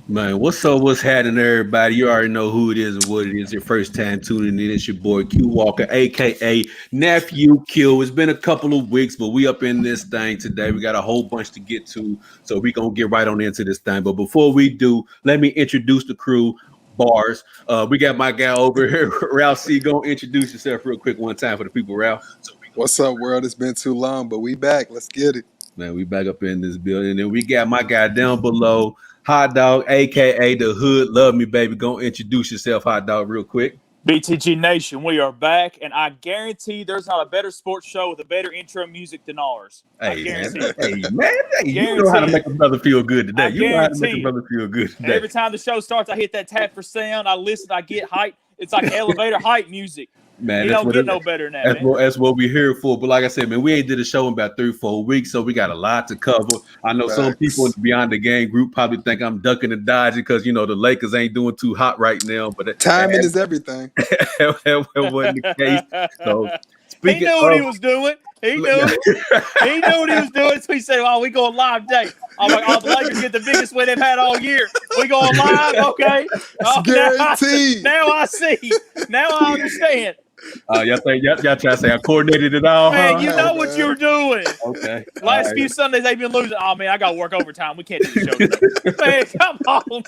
Man, what's up? What's happening, everybody? You already know who it is and what it is. Your first time tuning in. It's your boy Q Walker, aka Nephew Q. It's been a couple of weeks, but we up in this thing today. We got a whole bunch to get to, so we gonna get right on into this thing. But before we do, let me introduce the crew. Bars. We got my guy over here, Ralph C. Go introduce yourself real quick one time for the people, Ralph. What's up, world? It's been too long, but we back. Let's get it. Man, we back up in this building. And we got my guy down below, Hot Dog, aka the Hood. Love me, baby. Go introduce yourself, Hot Dog, real quick. BTG Nation, we are back, and I guarantee there's not a better sports show with a better intro music than ours. I Hey man, guarantee it. hey man, hey, you know how to Guarantee make it. a brother feel good today. I You know how to make a guarantee it. brother feel good And today. every time the show starts, I hit that tap for sound. I listen, I get hype. It's like elevator hype music. Man, You that's don't what get it, no better than that, that's man. what we're here for. But like I said, man, we ain't did a show in about 3 4 weeks, so we got a lot to cover. I know some people in Facts. the Beyond the Game group probably think I'm ducking and dodging because the Lakers ain't doing too hot right now, but Timing is everything. that wasn't the case. So He speaking knew what he of was doing. He knew. He knew what he was doing. So he said, "Oh, we going live today." I'm like, "Oh, the Lakers get the biggest win they've had all year. We going live, okay?" It's Oh, guaranteed. now I see. Now I understand. y'all think y'all trying to say I coordinated it all, Man, huh? you Hey, know what man. you're doing. Okay. All Last right. few Sundays they've been losing. Oh man, I got to work overtime. We can't do the show today. Man, come on.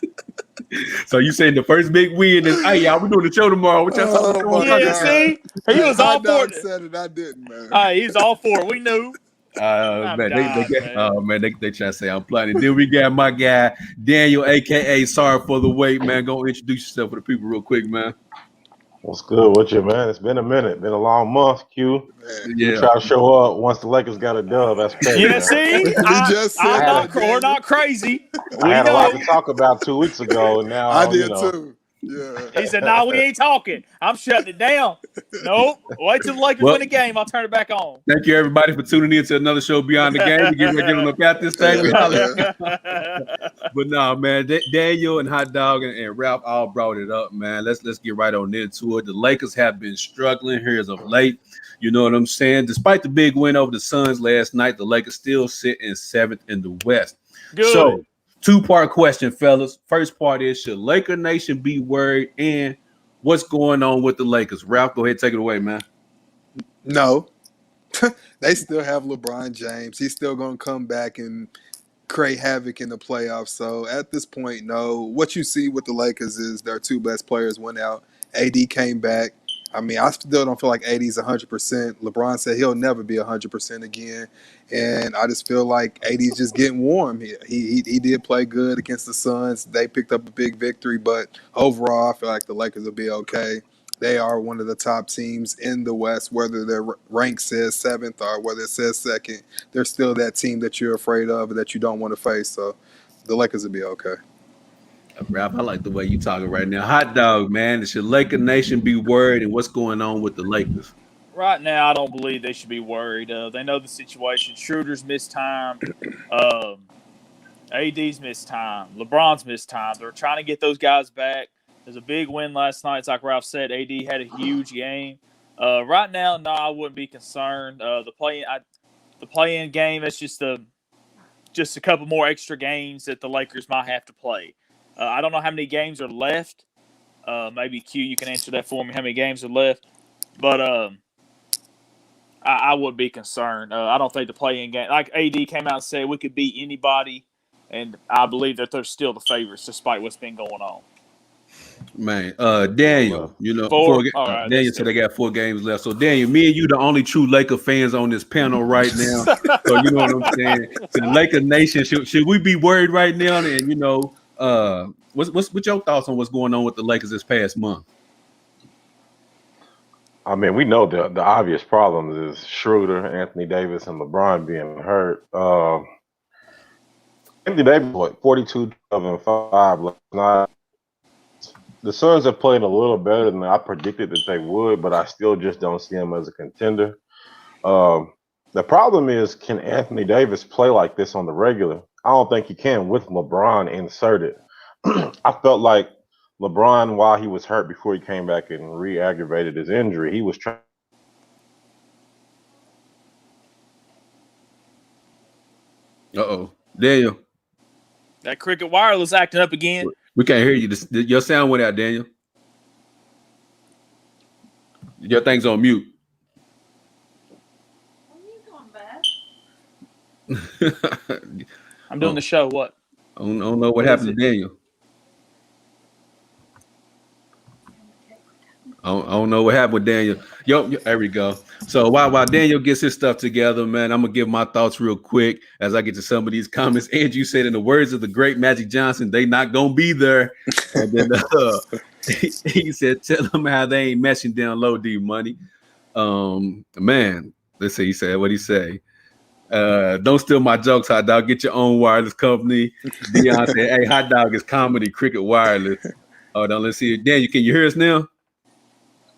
So you saying the first big win is, hey y'all, we doing the show tomorrow. What y'all talking Oh about? my Yeah, God. see, he Hey, was all hot for dog it. said it. I didn't, man. He was all for it. We knew. I'm Man, they dying, get man. man, they try to say I'm planning. Then we got my guy Daniel, aka Sorry for the Wait, man. Go introduce yourself for the people real quick, man. What's good with you, man? It's been a minute. Been a long month, Q. Man. You Yeah, try to show up once the Lakers got a dub. That's crazy, Yeah, man. see, He just I I'm said had not that, a, we're Daniel. not crazy. I We had a lot know. to talk about 2 weeks ago, and I now, did too. Yeah. He said, "No, we ain't talking. I'm shutting it down." Nope. Wait till the Lakers well, win a game. I'll turn it back on. thank you everybody for tuning in to another show Beyond the Game. We get ready to get on up out this thing. We Yeah, holler. man. But no, man, Daniel and Hot Dog and Ralph all brought it up, man. Let's get right on into it. The Lakers have been struggling here as of late. You know what I'm saying? Despite the big win over the Suns last night, the Lakers still sit in seventh in the West. Good. So, two-part question, fellas. First part is, should Laker Nation be worried? And what's going on with the Lakers? Ralph, go ahead and take it away, man. No. They still have LeBron James. He's still going to come back and create havoc in the playoffs. So at this point, no. What you see with the Lakers is their two best players went out. AD came back. I mean, I still don't feel like AD is 100%. LeBron said he'll never be 100% again. And I just feel like AD is just getting warm. He did play good against the Suns. They picked up a big victory. But overall, I feel like the Lakers will be okay. They are one of the top teams in the West, whether their rank says seventh or whether it says second. They're still that team that you're afraid of and that you don't want to face. So the Lakers will be okay. Ralph, I like the way you talking right now. Hot Dog, man. Should Laker Nation be worried? And what's going on with the Lakers? Right now, I don't believe they should be worried. They know the situation. Schroeder's missed time. Um, AD's missed time. LeBron's missed time. They're trying to get those guys back. There's a big win last night. It's like Ralph said. AD had a huge game. Right now, no, I wouldn't be concerned. The play-in game. That's just a couple more extra games that the Lakers might have to play. I don't know how many games are left. Maybe Q, you can answer that for me. How many games are left? But I would be concerned. I don't think the play-in game, like AD came out and said, we could beat anybody, and I believe that they're still the favorites despite what's been going on. Man, more or Daniel, less. Four, all right, Daniel that's said good. they got 4 games left. So Daniel, me and you the only true Laker fans on this panel right now. So you know what I'm saying? To the Laker Nation, should we be worried right now? And what's your thoughts on what's going on with the Lakers this past month? I mean, we know the obvious problems is Schroeder, Anthony Davis, and LeBron being hurt. Anthony Davis, what, 42, 12, and 5 last night. The Suns have played a little better than I predicted that they would, but I still just don't see them as a contender. Um, the problem is, can Anthony Davis play like this on the regular? I don't think he can with LeBron inserted. I felt like LeBron, while he was hurt before he came back and re-aggravated his injury, he was trying. Uh-oh. Daniel. That Cricket Wireless acting up again. We can't hear you. Your sound went out, Daniel. Your thing's on mute. I'm doing the show. What? I don't know what happened to Daniel. I don't know what happened with Daniel. Yo, there we go. So while Daniel gets his stuff together, man, I'm gonna give my thoughts real quick as I get to some of these comments. Andrew said, in the words of the great Magic Johnson, they not gonna be there. And then he said, tell them how they ain't meshing down low D money. Man, let's see. He said, what he say? Don't steal my jokes, Hot Dog. Get your own wireless company. Dion said, hey, Hot Dog is comedy, Cricket Wireless. Hold on, let's see. Daniel, can you hear us now?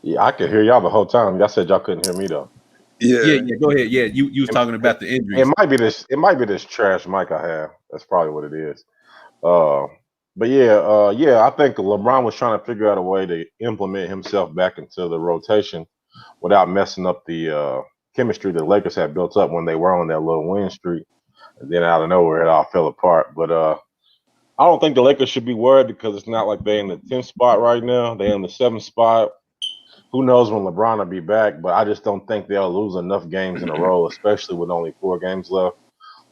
Yeah, I could hear y'all the whole time. Y'all said y'all couldn't hear me though. Yeah. Go ahead. Yeah, you was talking about the injuries. It might be this trash mic I have. That's probably what it is. But yeah, I think LeBron was trying to figure out a way to implement himself back into the rotation without messing up the chemistry the Lakers had built up when they were on that little win streak. And then out of nowhere, it all fell apart. But I don't think the Lakers should be worried because it's not like they're in the 10th spot right now. They're in the 7th spot. Who knows when LeBron will be back, but I just don't think they'll lose enough games in a row, especially with only 4 games left,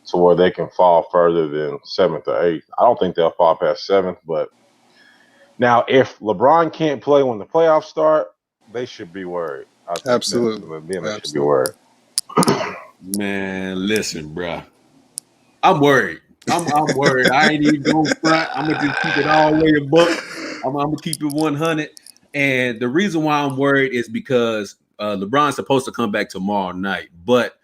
to where they can fall further than 7th or 8th. I don't think they'll fall past 7th, but now if LeBron can't play when the playoffs start, they should be worried. I think Absolutely. They should be worried. Man, listen, bro. I'm worried. I'm worried. I ain't even going front. I'm going to just keep it all the way a buck. I'm going to keep it 100. And the reason why I'm worried is because LeBron's supposed to come back tomorrow night. But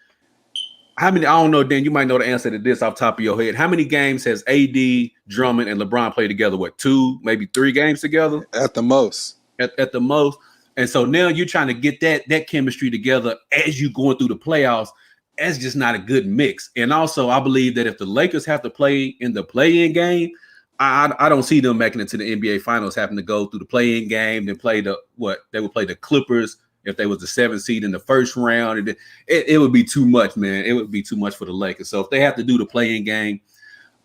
how many? I don't know, Dan. You might know the answer to this off the top of your head. How many games has AD, Drummond, and LeBron played together? What, 2, maybe 3 games together? At the most. At the most. And so now you're trying to get that chemistry together as you going through the playoffs. That's just not a good mix. And also, I believe that if the Lakers have to play in the play-in game, I don't see them making it to the NBA Finals, having to go through the play-in game and play they would play the Clippers if they was the 7th seed in the first round. It would be too much, man. It would be too much for the Lakers. So if they have to do the play-in game,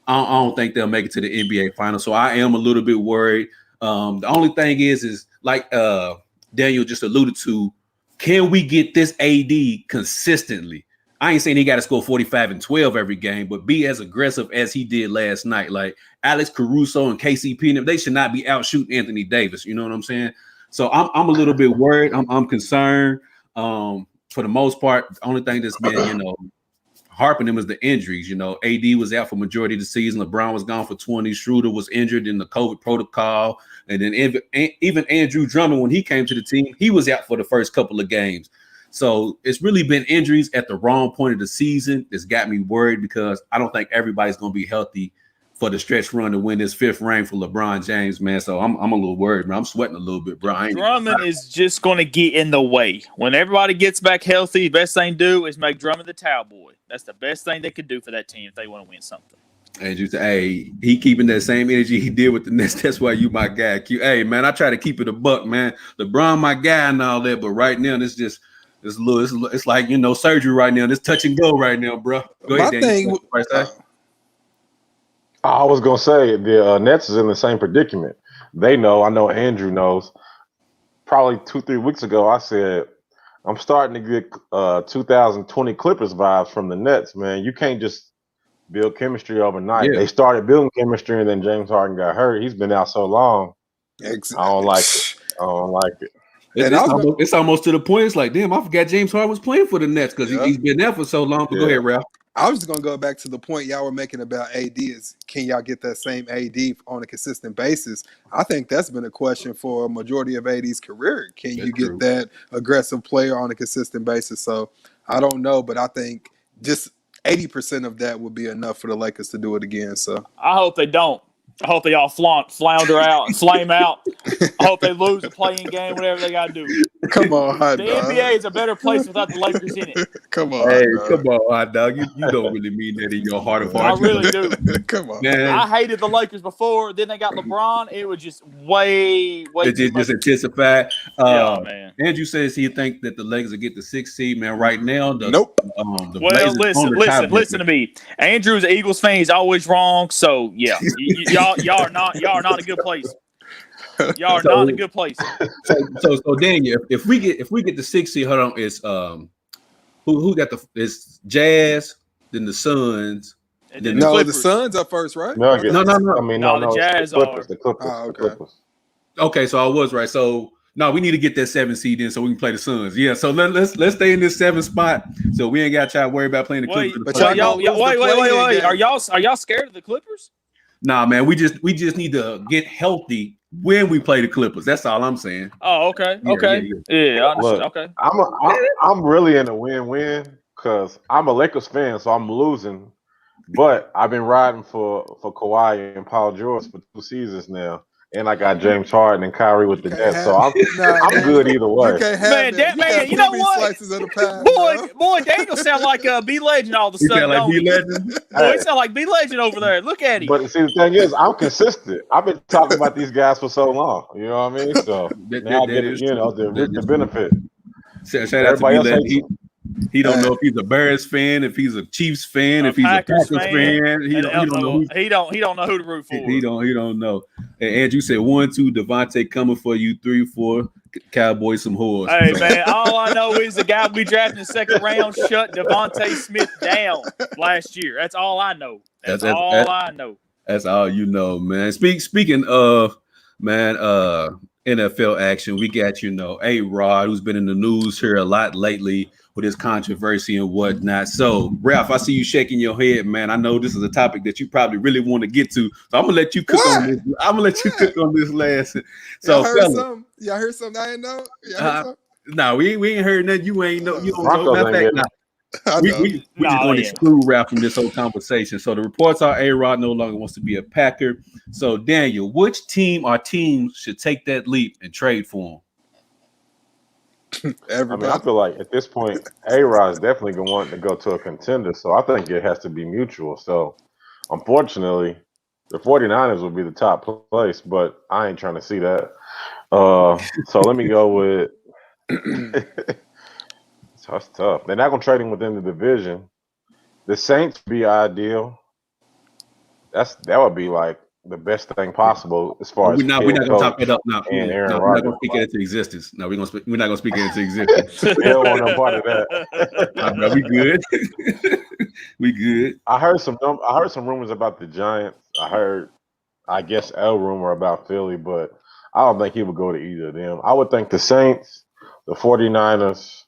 I don't think they'll make it to the NBA Finals. So I am a little bit worried. The only thing is like Daniel just alluded to, can we get this AD consistently? I ain't saying he got to score 45 and 12 every game, but be as aggressive as he did last night. Like Alex Caruso and KCP, they should not be out shooting Anthony Davis. You know what I'm saying? So I'm a little bit worried. I'm concerned. For the most part, the only thing that's been, harping him is the injuries. AD was out for majority of the season. LeBron was gone for 20. Schroeder was injured in the COVID protocol. And then even Andrew Drummond, when he came to the team, he was out for the first couple of games. So it's really been injuries at the wrong point of the season. It's got me worried because I don't think everybody's going to be healthy for the stretch run to win this 5th ring for LeBron James, man. So I'm a little worried, man. I'm sweating a little bit, bro. Drummond is just going to get in the way. When everybody gets back healthy, the best thing to do is make Drummond the towel boy. That's the best thing they could do for that team if they want to win something. And he keeping that same energy he did with the Nets. That's why you my guy. Hey, man, I try to keep it a buck, man. LeBron my guy and all that, but right now it's just – it's like surgery right now. This touch and go right now, bro. Go ahead, Dan. I was gonna say the Nets is in the same predicament. They know. I know Andrew knows. Probably 2-3 weeks ago, I said I'm starting to get 2020 Clippers vibes from the Nets. Man, you can't just build chemistry overnight. Yeah. They started building chemistry, and then James Harden got hurt. He's been out so long. Exactly. I don't like it. It's almost to the point. It's like, damn, I forgot James Harden was playing for the Nets because he's been there for so long. But go ahead, Ralph. I was just going to go back to the point y'all were making about AD is, can y'all get that same AD on a consistent basis? I think that's been a question for a majority of AD's career. Can you get that aggressive player on a consistent basis? So I don't know, but I think just 80% of that would be enough for the Lakers to do it again. So I hope they don't. I hope they all flounder out and flame out. I hope they lose a playing game, whatever they got to do. Come on, hot The dog. NBA is a better place without the Lakers in it. Come on, Hey, hot dog. come on, hot dog. You don't really mean that in your heart of I hearts. really do. Come on. Man, I hated the Lakers before. Then they got LeBron. It was just way it too just much. intensified. Yeah, man. Andrew says he think that the Lakers will get the 6th seed. Man, right now, Nope. the Well, Blazers on the tiebreaker. listen to me. Andrew's an Eagles fan. He's always wrong. So yeah, y'all are not in a good place. Y'all are not in a good place. So Daniel, if we get the 6th seed, hold on, it's who got it's Jazz, then the Suns, And then the No, the Clippers. Suns are first, right? Nuggets. No. I mean, No, no, the Jazz it's the Clippers. are. The Clippers. Oh, The okay. Clippers. Okay, so I was right. So no, we need to get that 7th seed in so we can play the Suns. Yeah, so let's stay in this 7th spot. So we ain't got to try to worry about playing the Wait, Clippers. But wait, y'all gonna lose the wait. play-in Are game. y'all scared of the Clippers? Nah, man, we just need to get healthy when we play the Clippers. That's all I'm saying. Oh, okay, Yeah, okay, yeah, I understand. Look, Okay, I'm really in a win-win because I'm a Lakers fan, so I'm losing. But I've been riding for Kawhi and Paul George for 2 seasons now, and I got James Harden and Kyrie with the Can't Nets, so have- I'm Daniel, good either way. You can't have Man, that. You got you know too many what? slices of the pie. boy, Daniel sound like B Legend all of a He sudden. sound like don't B he? Legend. Boy, he sound like B Legend over there. Look at him. But see, the thing is, I'm consistent. I've been talking about these guys for so long. You know what I mean? So now I That get is it. You know, true. the That reap the is true. benefit. Shout out to Everybody B else Legend. hates him. He don't know if he's a Bears fan, if he's a Chiefs fan, if he's a Packers fan. He don't know. He don't know who to root for. He don't know. And Andrew said 1, 2, Devontae coming for you. 3, 4, Cowboys some whores. Hey man, all I know is the guy we drafted in the 2nd round shut Devontae Smith down last year. That's all I know. That's all I know. That's all you know, man. Speaking of, man, NFL action, we got, Arod, who's been in the news here a lot lately with his controversy and whatnot. So, Ralph, I see you shaking your head, man. I know this is a topic that you probably really want to get to. So I'm gonna let you cook on this. I'm gonna let you cook on this last. So, Y'all heard something? Y'all heard something I didn't know? Y'all heard something? No, we ain't heard nothing. You ain't know. You don't Broncos know. ain't getting We just going to exclude Ralph from this whole conversation. So the reports are Arod no longer wants to be a Packer. So Daniel, which team or teams should take that leap and trade for him? I mean, I feel like at this point, A-Rod is definitely going to want to go to a contender. So I think it has to be mutual. So unfortunately, the 49ers will be the top place, but I ain't trying to see that. So let me go with that's tough. They're not going to trade him within the division. The Saints would be ideal. That would be like the best thing possible as far as we're not going to talk that up now. And Aaron we're not Rodgers. going to speak it into existence. No, we're not going to speak it into existence. We don't want no part of that. Bro, we good. We good. I heard some rumors about the Giants. I guess a rumor about Philly, but I don't think he would go to either of them. I would think the Saints, the 49ers,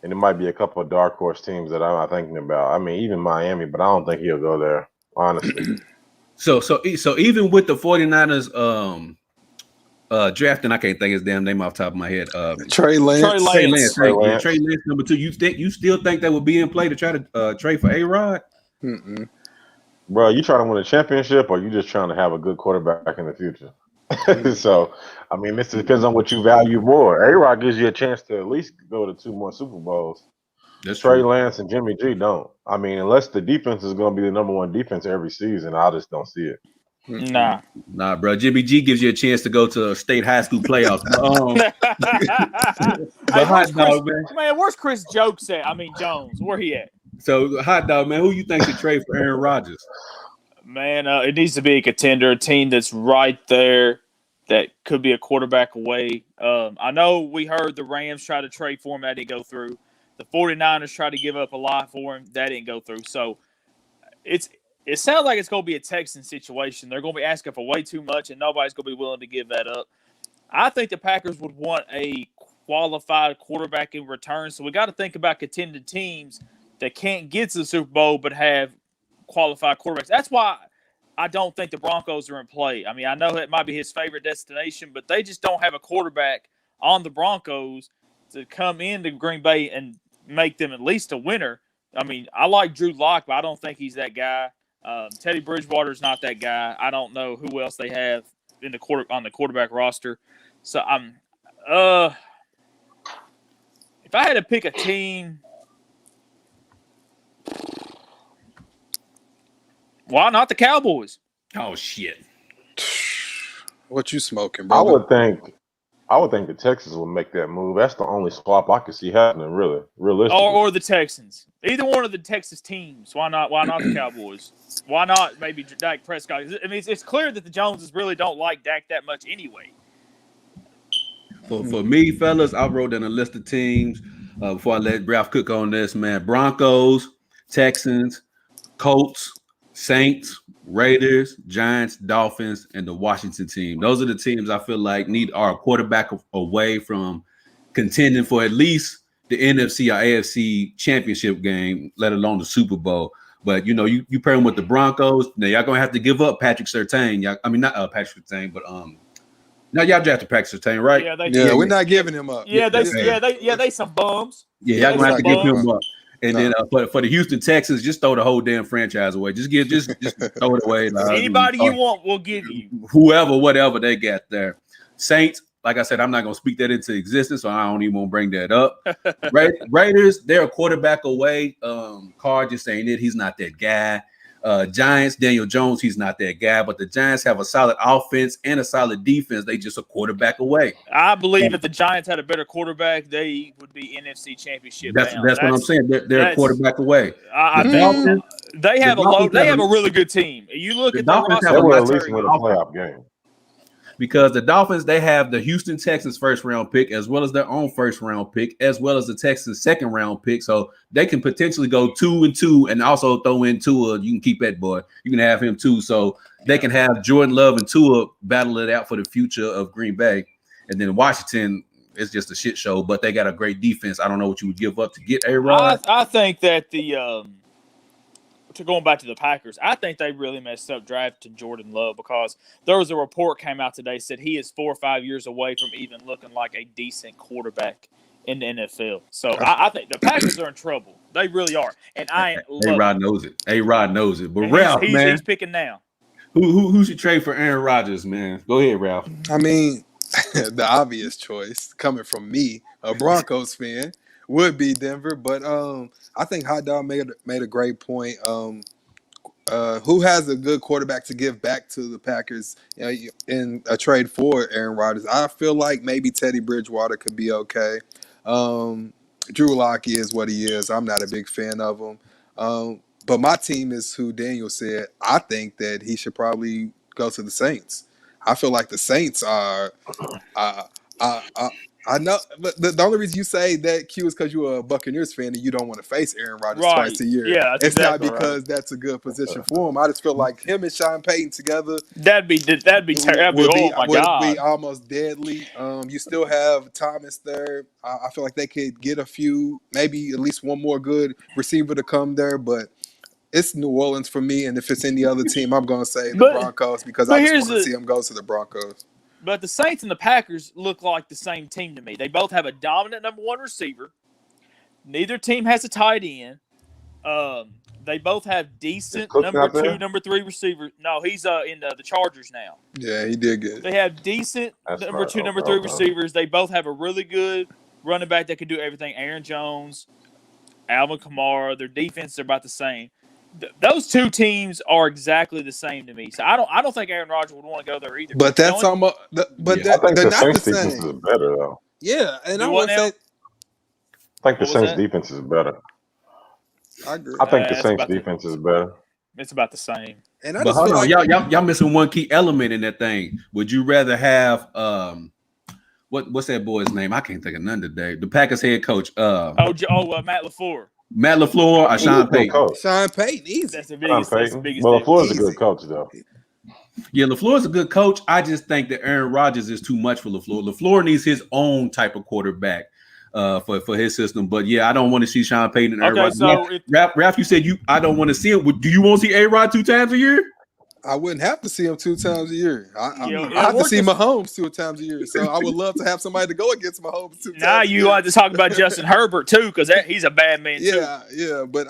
and it might be a couple of dark horse teams that I'm not thinking about. I mean, even Miami, but I don't think he'll go there, honestly. So even with the 49ers drafting, I can't think his damn name off the top of my head. Trey Lance. Trey Lance, number 2. You still think that would be in play to try to trade for A-Rod? Bro, you trying to win a championship, or you just trying to have a good quarterback in the future? So, I mean, this depends on what you value more. A-Rod gives you a chance to at least go to 2 more Super Bowls. That's Trey true. Lance and Jimmy G don't. I mean, unless the defense is going to be the number 1 defense every season, I just don't see it. Nah, bro. Jimmy G gives you a chance to go to a state high school playoffs. Hey, hot dog, man. Where's Chris Jokes at? I mean, Jones, where he at? So, hot dog, man, who you think should trade for Aaron Rodgers? Man, it needs to be a contender, a team that's right there that could be a quarterback away. I know we heard the Rams try to trade for him. That didn't go through. The 49ers tried to give up a lot for him. That didn't go through. So, it sounds like it's going to be a Texan situation. They're going to be asking for way too much, and nobody's going to be willing to give that up. I think the Packers would want a qualified quarterback in return. So we got to think about contending teams that can't get to the Super Bowl but have qualified quarterbacks. That's why I don't think the Broncos are in play. I mean, I know it might be his favorite destination, but they just don't have a quarterback on the Broncos to come into Green Bay and make them at least a winner. I mean, I like Drew Lock, but I don't think he's that guy. Teddy Bridgewater's not that guy. I don't know who else they have on the quarterback roster. So If I had to pick a team, why not the Cowboys? Oh shit. What you smoking, I brother? would think the Texans would make that move. That's the only swap I could see happening, really, realistically. Or the Texans. Either one of the Texas teams. Why not the Cowboys? Why not maybe Dak Prescott? I mean, it's clear that the Joneses really don't like Dak that much anyway. For me, fellas, I wrote down a list of teams before I let Ralph cook on this, man. Broncos, Texans, Colts, Saints, Raiders, Giants, Dolphins, and the Washington team. Those are the teams I feel like are a quarterback away from contending for at least the NFC or AFC championship game, let alone the Super Bowl. But you pair them with the Broncos. Now y'all gonna have to give up Patrick Surtain. Not Patrick Surtain, but now y'all drafted Patrick Surtain, right? Yeah, we're not giving him up. They some bums. Yeah, y'all gonna have to give him bums. up. And then for the Houston Texans, just throw the whole damn franchise away. Just throw it away. Anybody you want, we'll give you. Whoever, whatever they got there. Saints, like I said, I'm not gonna speak that into existence, so I don't even want to bring that up. Raiders, they're a quarterback away. Carr just saying it. He's not that guy. Giants, Daniel Jones, he's not that guy, but the Giants have a solid offense and a solid defense. They just a quarterback away. I believe if the Giants had a better quarterback, they would be NFC Championship. That's what I'm saying. They're a quarterback away. They have a really good team. You look at the roster, they will at least win a playoff game. Because the Dolphins, they have the Houston Texans first round pick, as well as their own first round pick, as well as the Texans second round pick. So they can potentially go 2-2 and also throw in Tua. You can keep that boy. You can have him too. So they can have Jordan Love and Tua battle it out for the future of Green Bay. And then Washington is just a shit show, but they got a great defense. I don't know what you would give up to get Arod. I think that going back to the Packers, I think they really messed up drafting Jordan Love because there was a report came out today said he is 4 or 5 years away from even looking like a decent quarterback in the NFL. So I think the Packers are in trouble. They really are. And Arod knows it. Arod knows it. But Ralph, man, he's picking now. Who should trade for Aaron Rodgers, man? Go ahead, Ralph. I mean, the obvious choice coming from me, a Broncos fan, would be Denver, but I think Hot Dog made a great point. Who has a good quarterback to give back to the Packers in a trade for Aaron Rodgers? I feel like maybe Teddy Bridgewater could be okay. Drew Lock is what he is. I'm not a big fan of him. But my team is who Daniel said. I think that he should probably go to the Saints. I feel like the Saints are I know, but the only reason you say that, Q, is because you're a Buccaneers fan and you don't want to face Aaron Rodgers twice a year. Yeah, it's exactly not because that's a good position for him. I just feel like him and Sean Payton together that'd be terrible. Oh my God, would be almost deadly. You still have Thomas there. I feel like they could get a few, maybe at least one more good receiver to come there, but it's New Orleans for me. And if it's any other team, I'm going to say the Broncos because I just want to see them go to the Broncos. But the Saints and the Packers look like the same team to me. They both have a dominant number one receiver. Neither team has a tight end. They both have decent number two, number three receivers. No, he's in the Chargers now. Yeah, he did good. They have decent number two, number three receivers. They both have a really good running back that can do everything. Aaron Jones, Alvin Kamara. Their defense are about the same. Those two teams are exactly the same to me. So I don't think Aaron Rodgers would want to go there either. But that's almost. But I think the Saints defense is better though. Yeah, and I want to say. I think the Saints defense is better. I agree. I think the Saints defense is better. It's about the same. And I but just hold feel on, like y'all missing one key element in that thing. Would you rather have what's that boy's name? I can't think of none today. The Packers head coach. Matt LaFleur. Matt LaFleur or Sean Payton? Sean Payton, easy. That's the biggest. Well, LaFleur's a good coach, though. Yeah, LaFleur's a good coach. I just think that Aaron Rodgers is too much for LaFleur. LaFleur needs his own type of quarterback for his system. But yeah, I don't want to see Sean Payton and Aaron Rodgers. So Ralph, you said I don't want to see him. Do you want to see A-Rod 2 times a year? I wouldn't have to see him 2 times a year. I have to see Mahomes 2 times a year. So I would love to have somebody to go against Mahomes 2 times. Now you want to talk about Justin Herbert too, because he's a bad man too. Yeah. But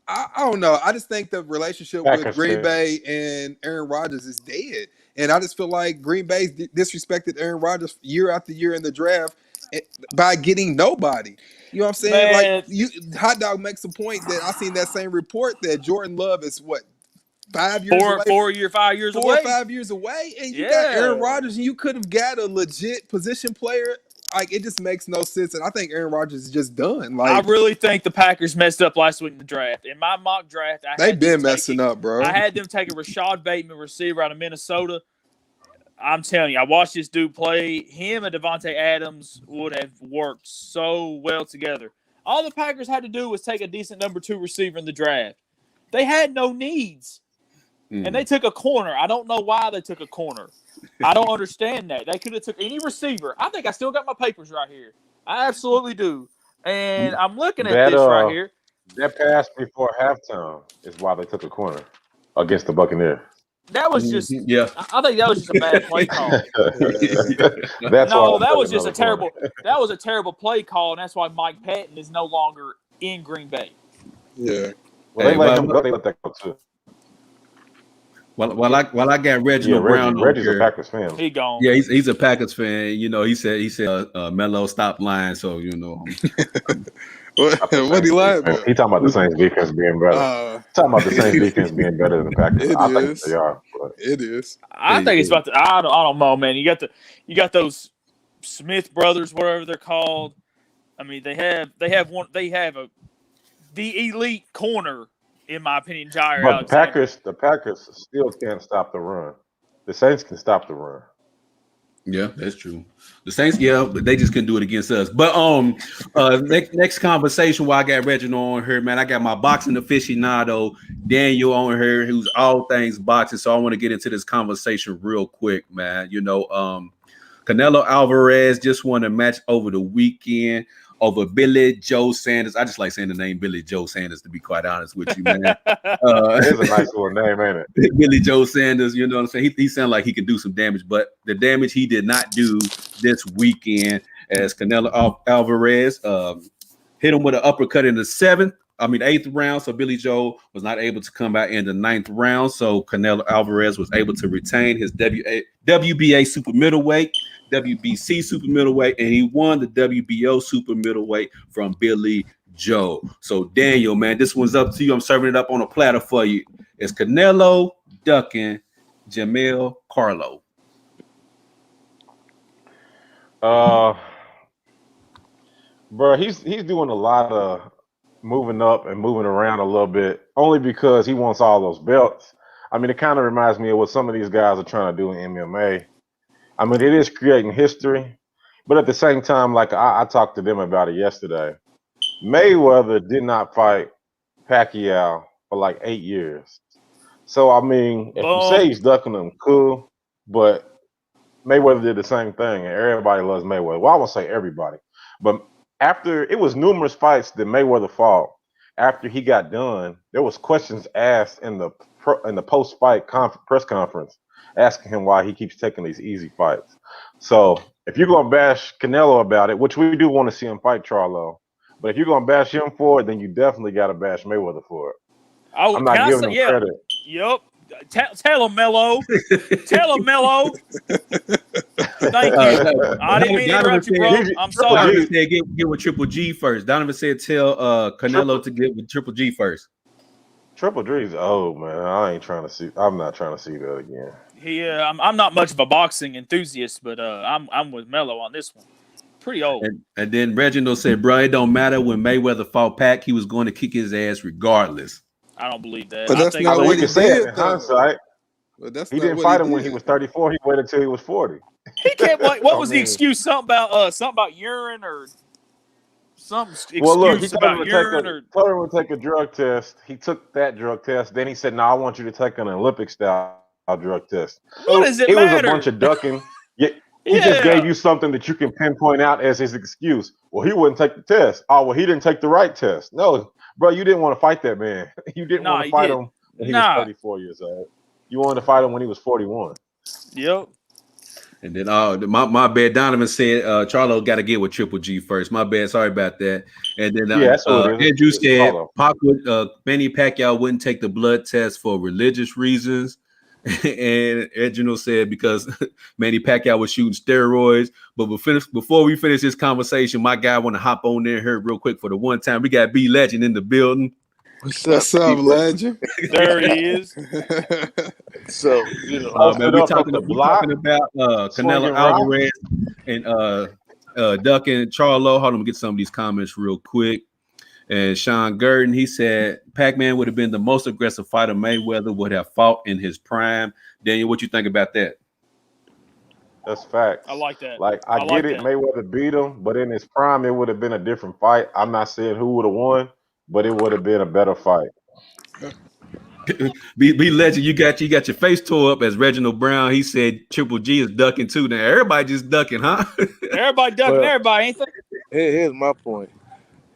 I don't know. I just think the relationship with Green Bay and Aaron Rodgers is dead. And I just feel like Green Bay disrespected Aaron Rodgers year after year in the draft. by getting nobody. You know what I'm saying? Man. Hot Dog makes a point that I seen that same report that Jordan Love is what 5 years away, 5 years 4 away. or 5 years away, and you got Yeah. Aaron Rodgers, and you could have got a legit position player. Like, it just makes no sense, and I think Aaron Rodgers is just done. Like, I really think the Packers messed up last week in the draft. In my mock draft, they've been messing up, bro. I had them take a Rashad Bateman receiver out of Minnesota. I'm telling you, I watched this dude play. Him and Devontae Adams would have worked so well together. All the Packers had to do was take a decent number 2 receiver in the draft. They had no needs. And they took a corner. I don't know why they took a corner. I don't understand that. They could have took any receiver. I think I still got my papers right here. I absolutely do. And I'm looking at this right here. That pass before halftime is why they took a corner against the Buccaneers. That was just I think that was just a bad play call. That was just a terrible that was a terrible play call, and that's why Mike Patton is no longer in Green Bay. Yeah. Well, they let him go. They let that go too. While I got Reginald Brown, Reggie's a Packers fan. He gone. Yeah, he's a Packers fan. You know, he said Melo stopped lying. So you know, what he lied about? He talking about the Saints defense being better. Talking about the Saints defense being better than the Packers. I think they are. But. It is. I think it's about the. I don't know, man. You got those Smith brothers, whatever they're called. I mean, they have the elite corner. In my opinion, Jair Alexander. The Packers still can't stop the run. The Saints can stop the run. Yeah, that's true. The Saints, but they just couldn't do it against us. But next conversation while I got Reginald on here, man, I got my boxing aficionado Daniel on here, who's all things boxing. So I want to get into this conversation real quick, man. You know, Canelo Alvarez just won a match over the weekend over Billy Joe Sanders. I just like saying the name Billy Joe Sanders, to be quite honest with you, man. It's a nice little name, ain't it? Billy Joe Sanders, you know what I'm saying? He sounds like he can do some damage, but the damage he did not do this weekend as Canelo Alvarez hit him with an uppercut in the 8th round. So Billy Joe was not able to come out in the 9th round. So Canelo Alvarez was able to retain his WBA super middleweight, WBC super middleweight, and he won the WBO super middleweight from Billy Joe. So Daniel, man, this one's up to you. I'm serving it up on a platter for you. Is Canelo ducking Jamel Charlo? Bro, he's doing a lot of moving up and moving around a little bit, only because he wants all those belts. I mean, it kind of reminds me of what some of these guys are trying to do in MMA. I mean, it is creating history, but at the same time, like I talked to them about it yesterday, Mayweather did not fight Pacquiao for like 8 years. So, I mean, if you say he's ducking him, cool, but Mayweather did the same thing, and everybody loves Mayweather. Well, I won't say everybody, but after it was numerous fights that Mayweather fought, after he got done, there was questions asked in the post-fight press conference asking him why he keeps taking these easy fights. So if you're going to bash Canelo about it, which we do want to see him fight Charlo, but if you're going to bash him for it, then you definitely got to bash Mayweather for it. I'm not giving him credit. Yep. Tell him, Melo. Tell him, Melo. Thank you. I didn't mean to interrupt you, bro. I'm sorry. Donovan said get with Triple G first. Donovan said tell Canelo to get with Triple G first. Triple G's old, man. I'm not trying to see that again. I'm not much of a boxing enthusiast, but I'm with Melo on this one. Pretty old. And then Reginald said, bro, it don't matter when Mayweather fought Pac, he was going to kick his ass regardless. I don't believe that. But that's not what he did, in hindsight. But he didn't fight him when he was 34. He waited until he was 40. He can't wait. What was the excuse? Something about urine or some excuse he about urine told him to take a drug test. He took that drug test. Then he said, "No, I want you to take an Olympic style drug test." What does it matter? It was a bunch of ducking. He just gave you something that you can pinpoint out as his excuse. Well, he wouldn't take the test. Oh, well, he didn't take the right test. No, bro, you didn't want to fight that man. You didn't want to fight him when he was 34 years old. You wanted to fight him when he was 41. Yep. And then my bad, Donovan said Charlo got to get with Triple G first. My bad, sorry about that. And then Andrew said Manny Pacquiao wouldn't take the blood test for religious reasons. And Reginald said because Manny Pacquiao was shooting steroids. But before we finish this conversation, my guy want to hop on there here real quick for the one time. We got B Legend in the building. What's up, legend? There he is. So Man, Posted we up talking at the block, about swinging Canelo Alvarez and Ducking Charlo. Hold on, get some of these comments real quick. And Sean Gurdon, he said Pac-Man would have been the most aggressive fighter Mayweather would have fought in his prime. Daniel, what you think about that? That's facts. I like that. Like I like get it, that. Mayweather beat him, but in his prime, it would have been a different fight. I'm not saying who would have won, but it would have been a better fight. Be Legend, you got your face tore up as Reginald Brown. He said Triple G is ducking too. Now everybody just ducking, huh? Everybody ducking everybody, ain't they? here's my point.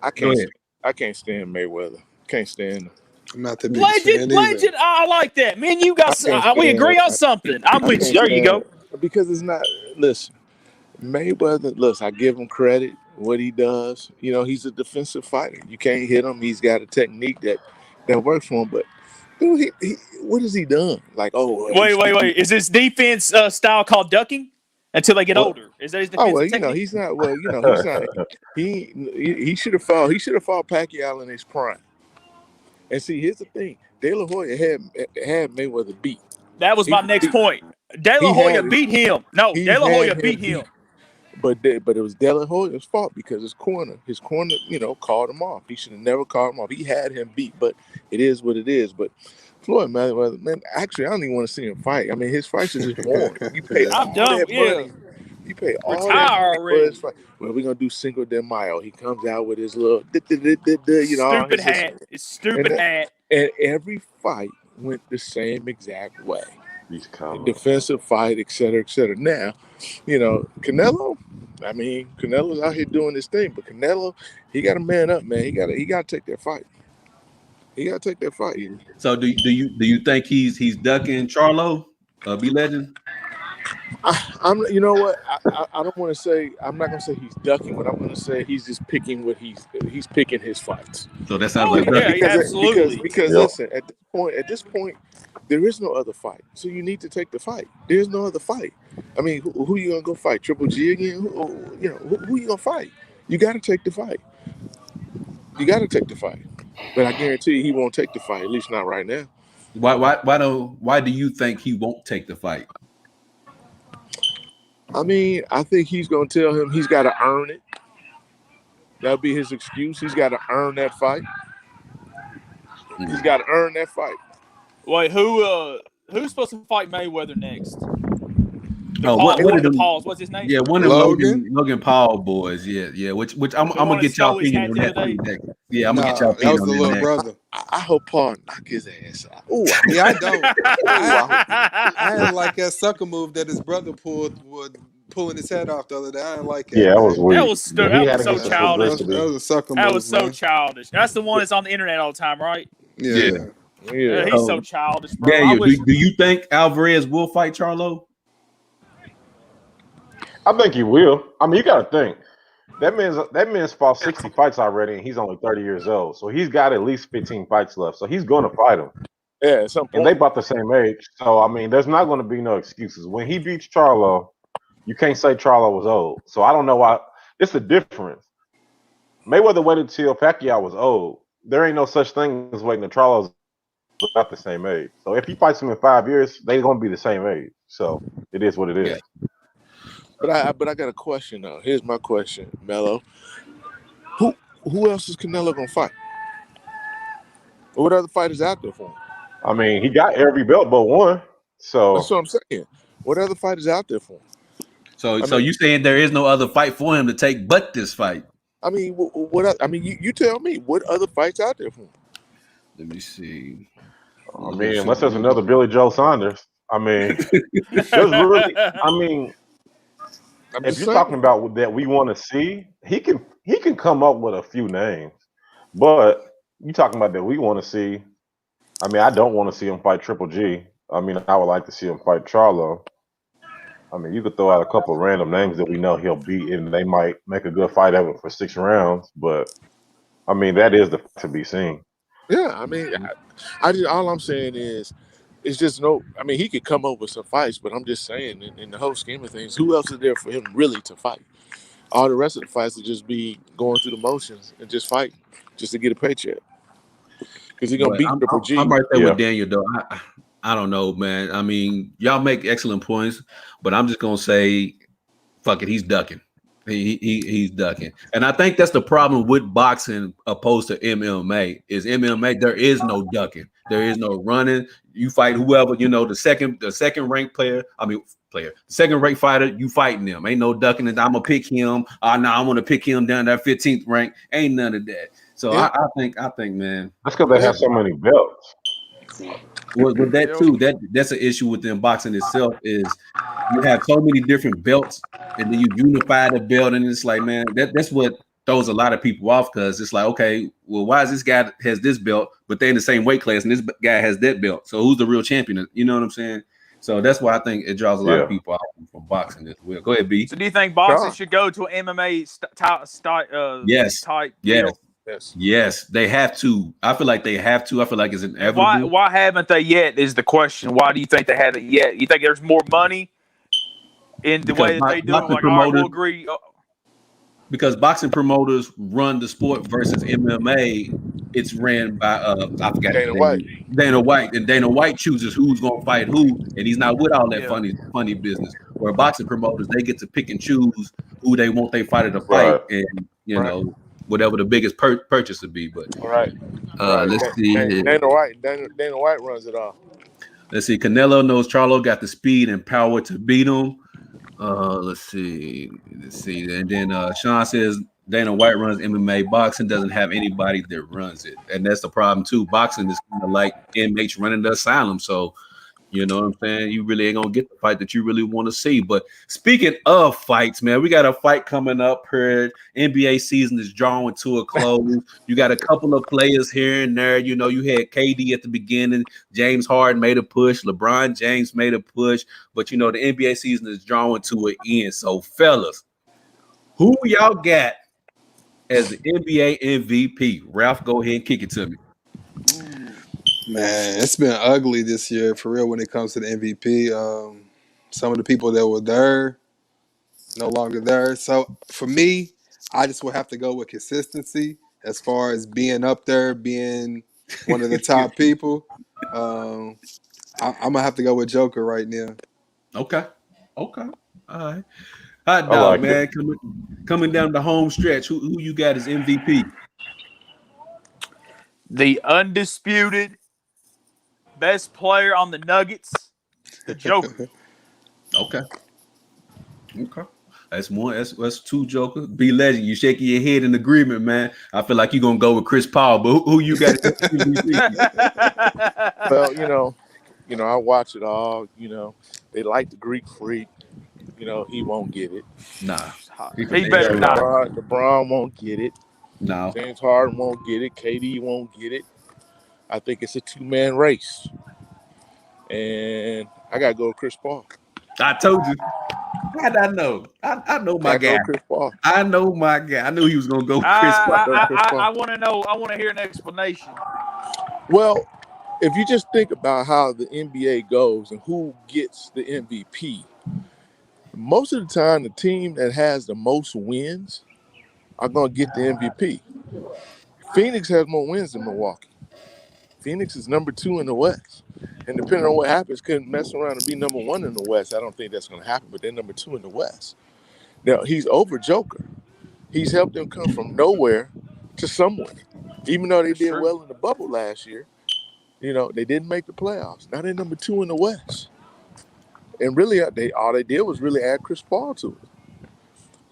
I Go ahead. can't stand Mayweather. Can't stand him. I'm not the biggest fan either. Legend. I like that. Man, you got we stand agree it. on something. I'm I with can't you. There you stand go. it. Because it's not. Listen, Mayweather. Listen, I give him credit. What he does, he's a defensive fighter. You can't hit him. He's got a technique that works for him. But dude, he what has he done? Like, Wait. Is this defense style called ducking until they get older? Is that his defensive technique? he's not. Well, he's not. He should have fought. He should have fought Pacquiao in his prime. And see, here's the thing: De La Hoya had Mayweather beat. That was my next point. De La Hoya beat him. No, De La Hoya beat him. But it was De La Hoya's fault because his corner, called him off. He should have never called him off. He had him beat, but it is what it is. But Floyd Mayweather, man, actually, I don't even want to see him fight. I mean, his fights are just boring. You pay all that money. You pay all that money for his fight. Well, we're gonna do Cinco de Mayo. He comes out with his little, stupid hat. It's stupid hat. And every fight went the same exact way. Defensive fight, et cetera, et cetera. Now, Canelo. I mean, Canelo's out here doing this thing, but Canelo, he got to man up, man. He got to take that fight. He got to take that fight. So, do you think he's ducking Charlo? B Legend. I'm. You know what? I don't want to say. I'm not gonna say he's ducking, but I'm gonna say he's just picking what he's picking his fights. So that sounds like ducking. Absolutely. Because listen, at this point, there is no other fight. So you need to take the fight. There's no other fight. I mean, who you gonna go fight? Triple G again? Who you gonna fight? You got to take the fight. You got to take the fight. But I guarantee you, he won't take the fight. At least not right now. Why do you think he won't take the fight? I mean, I think he's going to tell him he's got to earn it. That'll be his excuse. He's got to earn that fight. He's got to earn that fight. Wait, who's supposed to fight Mayweather next? One of the Pauls. What's his name? Yeah, one of Logan Paul boys. Yeah. Which I'm gonna get y'all opinion on that next. Yeah, I'm gonna get y'all opinion on that. That was the little brother. I hope Paul knock his ass out. Oh, yeah, I don't. I didn't like that sucker move that his brother pulling his head off the other day. I didn't like it. Yeah, that was weird. That was so childish. That was a sucker move. That was so childish. That's the one that's on the internet all the time, right? Yeah. He's so childish, bro. Daniel, do you think Alvarez will fight Charlo? I think he will. I mean, you got to think that man's fought 60 fights already, and he's only 30 years old. So he's got at least 15 fights left. So he's going to fight him. Yeah, at some point. And they about the same age. So I mean, there's not going to be no excuses. When he beats Charlo, you can't say Charlo was old. So I don't know why. It's the difference. Mayweather waited till Pacquiao was old. There ain't no such thing as waiting until Charlo's about the same age. So if he fights him in 5 years, they're going to be the same age. So it is what it is. Yeah. But I got a question now. Here's my question, Mello. Who else is Canelo gonna fight? What other fighters out there for him? I mean, he got every belt but one. So that's what I'm saying. What other fighters out there for him? So you saying there is no other fight for him to take but this fight? I mean, you tell me what other fights out there for him? Let me see. I mean, unless there's another Billy Joe Saunders. I mean, there's really. I mean. If you're talking about that we want to see, he can come up with a few names, but you talking about that we want to see. I mean, I don't want to see him fight Triple G. I mean, I would like to see him fight Charlo. I mean, you could throw out a couple of random names that we know he'll beat, and they might make a good fight of it for 6 rounds. But I mean, that is to be seen. Yeah, I mean, all I'm saying is it's just no. I mean, he could come up with some fights, but I'm just saying, in the whole scheme of things, who else is there for him really to fight? All the rest of the fights would just be going through the motions and just fighting, just to get a paycheck. Because he's gonna But beat Triple I'm G. right there Yeah. with Daniel though. I don't know, man. I mean, y'all make excellent points, but I'm just gonna say, fuck it, he's ducking. He's ducking, and I think that's the problem with boxing opposed to MMA. Is MMA there is no ducking, there is no running. You fight whoever the second ranked player. The second ranked fighter. You fighting them. Ain't no ducking. And I'm gonna pick him. No, I want to pick him down that 15th rank. Ain't none of that. So Yeah. I think, man. That's because they Yeah. have so many belts. With that Yeah. too, that's an issue within boxing itself. Is you have so many different belts, and then you unify the belt, and it's like, man, that's what throws a lot of people off because it's like, okay, well, why is this guy has this belt, but they're in the same weight class, and this guy has that belt? So who's the real champion? You know what I'm saying? So that's why I think it draws a lot of Yeah. people out from boxing as well. Go ahead, B. So do you think boxing Sure. should go to an MMA Yes, type yes, deal? Yes. yes. They have to. I feel like they have to. I feel like it's inevitable. Why haven't they yet? Is the question. Why do you think they haven't yet? You think there's more money in the Because way that they do it? boxing Like, all right, promoters we'll agree. because boxing promoters run the sport versus MMA. It's ran by I forgot his Dana name, White. Dana White, and Dana White chooses who's gonna fight who, and he's not with all that Yeah. funny business. Where boxing promoters they get to pick and choose who they want their fighter to fight, Right. and Right. whatever the biggest purchase would be. But All right. Right. let's see here. Dana White runs it all. Let's see. Canelo knows Charlo got the speed and power to beat him. Let's see. And then Sean says Dana White runs MMA. Boxing doesn't have anybody that runs it, and that's the problem too. Boxing is kind of like inmates running the asylum, so you know what I'm saying. You really ain't gonna get the fight that you really want to see. But speaking of fights, man, we got a fight coming up here. NBA season is drawing to a close. You got a couple of players here and there. You had KD at the beginning. James Harden made a push. LeBron James made a push. But the NBA season is drawing to an end. So, fellas, who y'all got as the NBA MVP? Ralph, go ahead and kick it to me. Man, it's been ugly this year for real when it comes to the MVP. Some of the people that were there no longer there. So for me, I just will have to go with consistency as far as being up there, being one of the top people. I'm gonna have to go with Joker right now. Okay. All right. Hot I dog, like man, it. coming down the home stretch. Who you got as MVP? The undisputed best player on the Nuggets, the Joker. Okay. That's one. That's two Joker. Be legend. You shaking your head in agreement, man. I feel like you're gonna go with Chris Paul, but who you got as MVP? Well, I watch it all. They like the Greek freak. He won't get it. Nah. He better not. LeBron won't get it. No. James Harden won't get it. KD won't get it. I think it's a two-man race. And I got to go with Chris Paul. I told you. How'd I know? I know my guy. Chris Paul. I know my guy. I knew he was going to go Chris Paul. I want to know. I want to hear an explanation. Well, if you just think about how the NBA goes and who gets the MVP, most of the time the team that has the most wins are going to get the MVP. Phoenix has more wins than Milwaukee. Phoenix is number 2 in the West. And depending on what happens, could mess around and be number 1 in the West. I don't think that's going to happen, but they're number 2 in the West. Now, he's over Joker. He's helped them come from nowhere to somewhere. Even though they did well in the bubble last year, they didn't make the playoffs. Now they're number 2 in the West. And really, all they did was really add Chris Paul to it.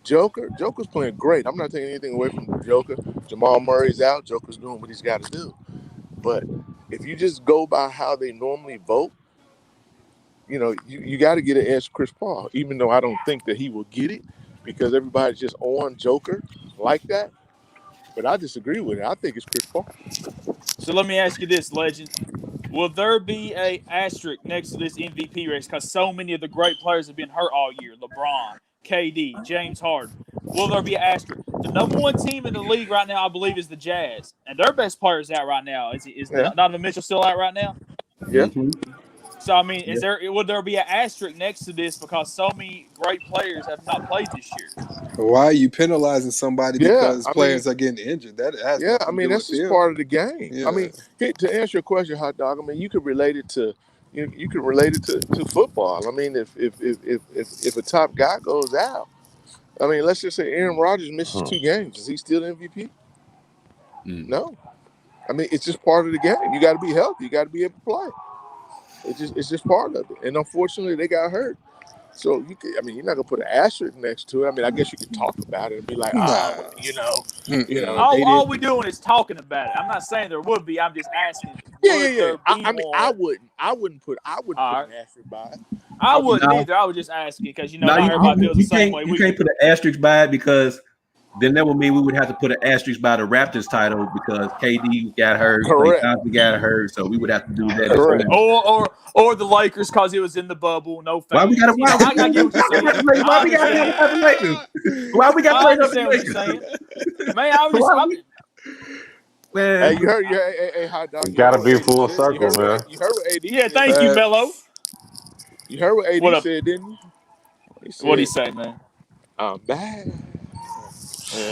Joker's playing great. I'm not taking anything away from Joker. Jamal Murray's out. Joker's doing what he's got to do. But if you just go by how they normally vote, you got to get an edge to Chris Paul, even though I don't think that he will get it because everybody's just on Joker like that. But I disagree with it. I think it's Chris Paul. So let me ask you this, Legend. Will there be a asterisk next to this MVP race? Because so many of the great players have been hurt all year. LeBron, KD, James Harden. Will there be an asterisk? The number 1 team in the league right now, I believe, is the Jazz. And their best player is out right now. Is Donovan Mitchell still out right now? Yeah. Mm-hmm. So I mean, would there be an asterisk next to this because so many great players have not played this year? Why are you penalizing somebody Yeah, because I players mean, are getting injured? That has yeah, I nothing to mean do that's with just them. part of the game. Yeah. I mean, to answer your question, hot dog. I mean, you could relate it to you could relate it to football. I mean, if a top guy goes out, I mean, let's just say Aaron Rodgers misses 2 games. Is he still MVP? Mm. No. I mean, it's just part of the game. You got to be healthy. You got to be able to play. It's just part of it. And unfortunately, they got hurt. So you're not gonna put an asterisk next to it. I mean, I guess you could talk about it and be like, Nah. All we doing is talking about it. I'm not saying there would be. I'm just asking. Would there be I mean, I one? wouldn't put an asterisk by it. I wouldn't No. either. I was just asking because No, not everybody feels the same way. You can't put an asterisk by it because then that would mean we would have to put an asterisk by the Raptors title because KD got hurt, Klay Correct. Thompson got hurt, so we would have to do that. Correct. As well. Or the Lakers because it was in the bubble. No fans. Why we got to I get what you're saying. Why we got to play the Lakers? Why we got to I play understand what you're saying. Man, I was just. Man, Hey, you heard? Hey, hot dog. You gotta be full said? circle, man. You heard what AD Yeah, said? thank you, Bello. You heard what AD What up? said, didn't you? What'd he say, man? I'm back.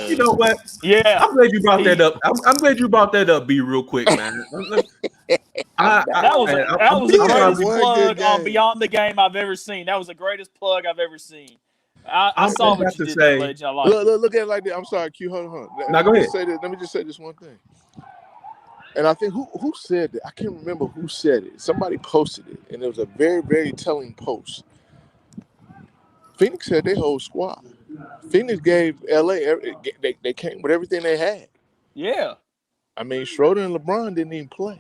you know what? Yeah. I'm glad you brought that up. I'm glad you brought that up, B, real quick, man. That was the greatest plug on Beyond the Game I've ever seen. That was the greatest plug I've ever seen. I saw what you did there, Legend. I like it. Look at it like that. I'm sorry, Q. Hold on. Now, go ahead. Let me just say this one thing. And I think who said that? I can't remember who said it. Somebody posted it, and it was a very, very telling post. Phoenix had their whole squad. Phoenix gave LA, they came with everything they had. Yeah. I mean, Schroeder and LeBron didn't even play.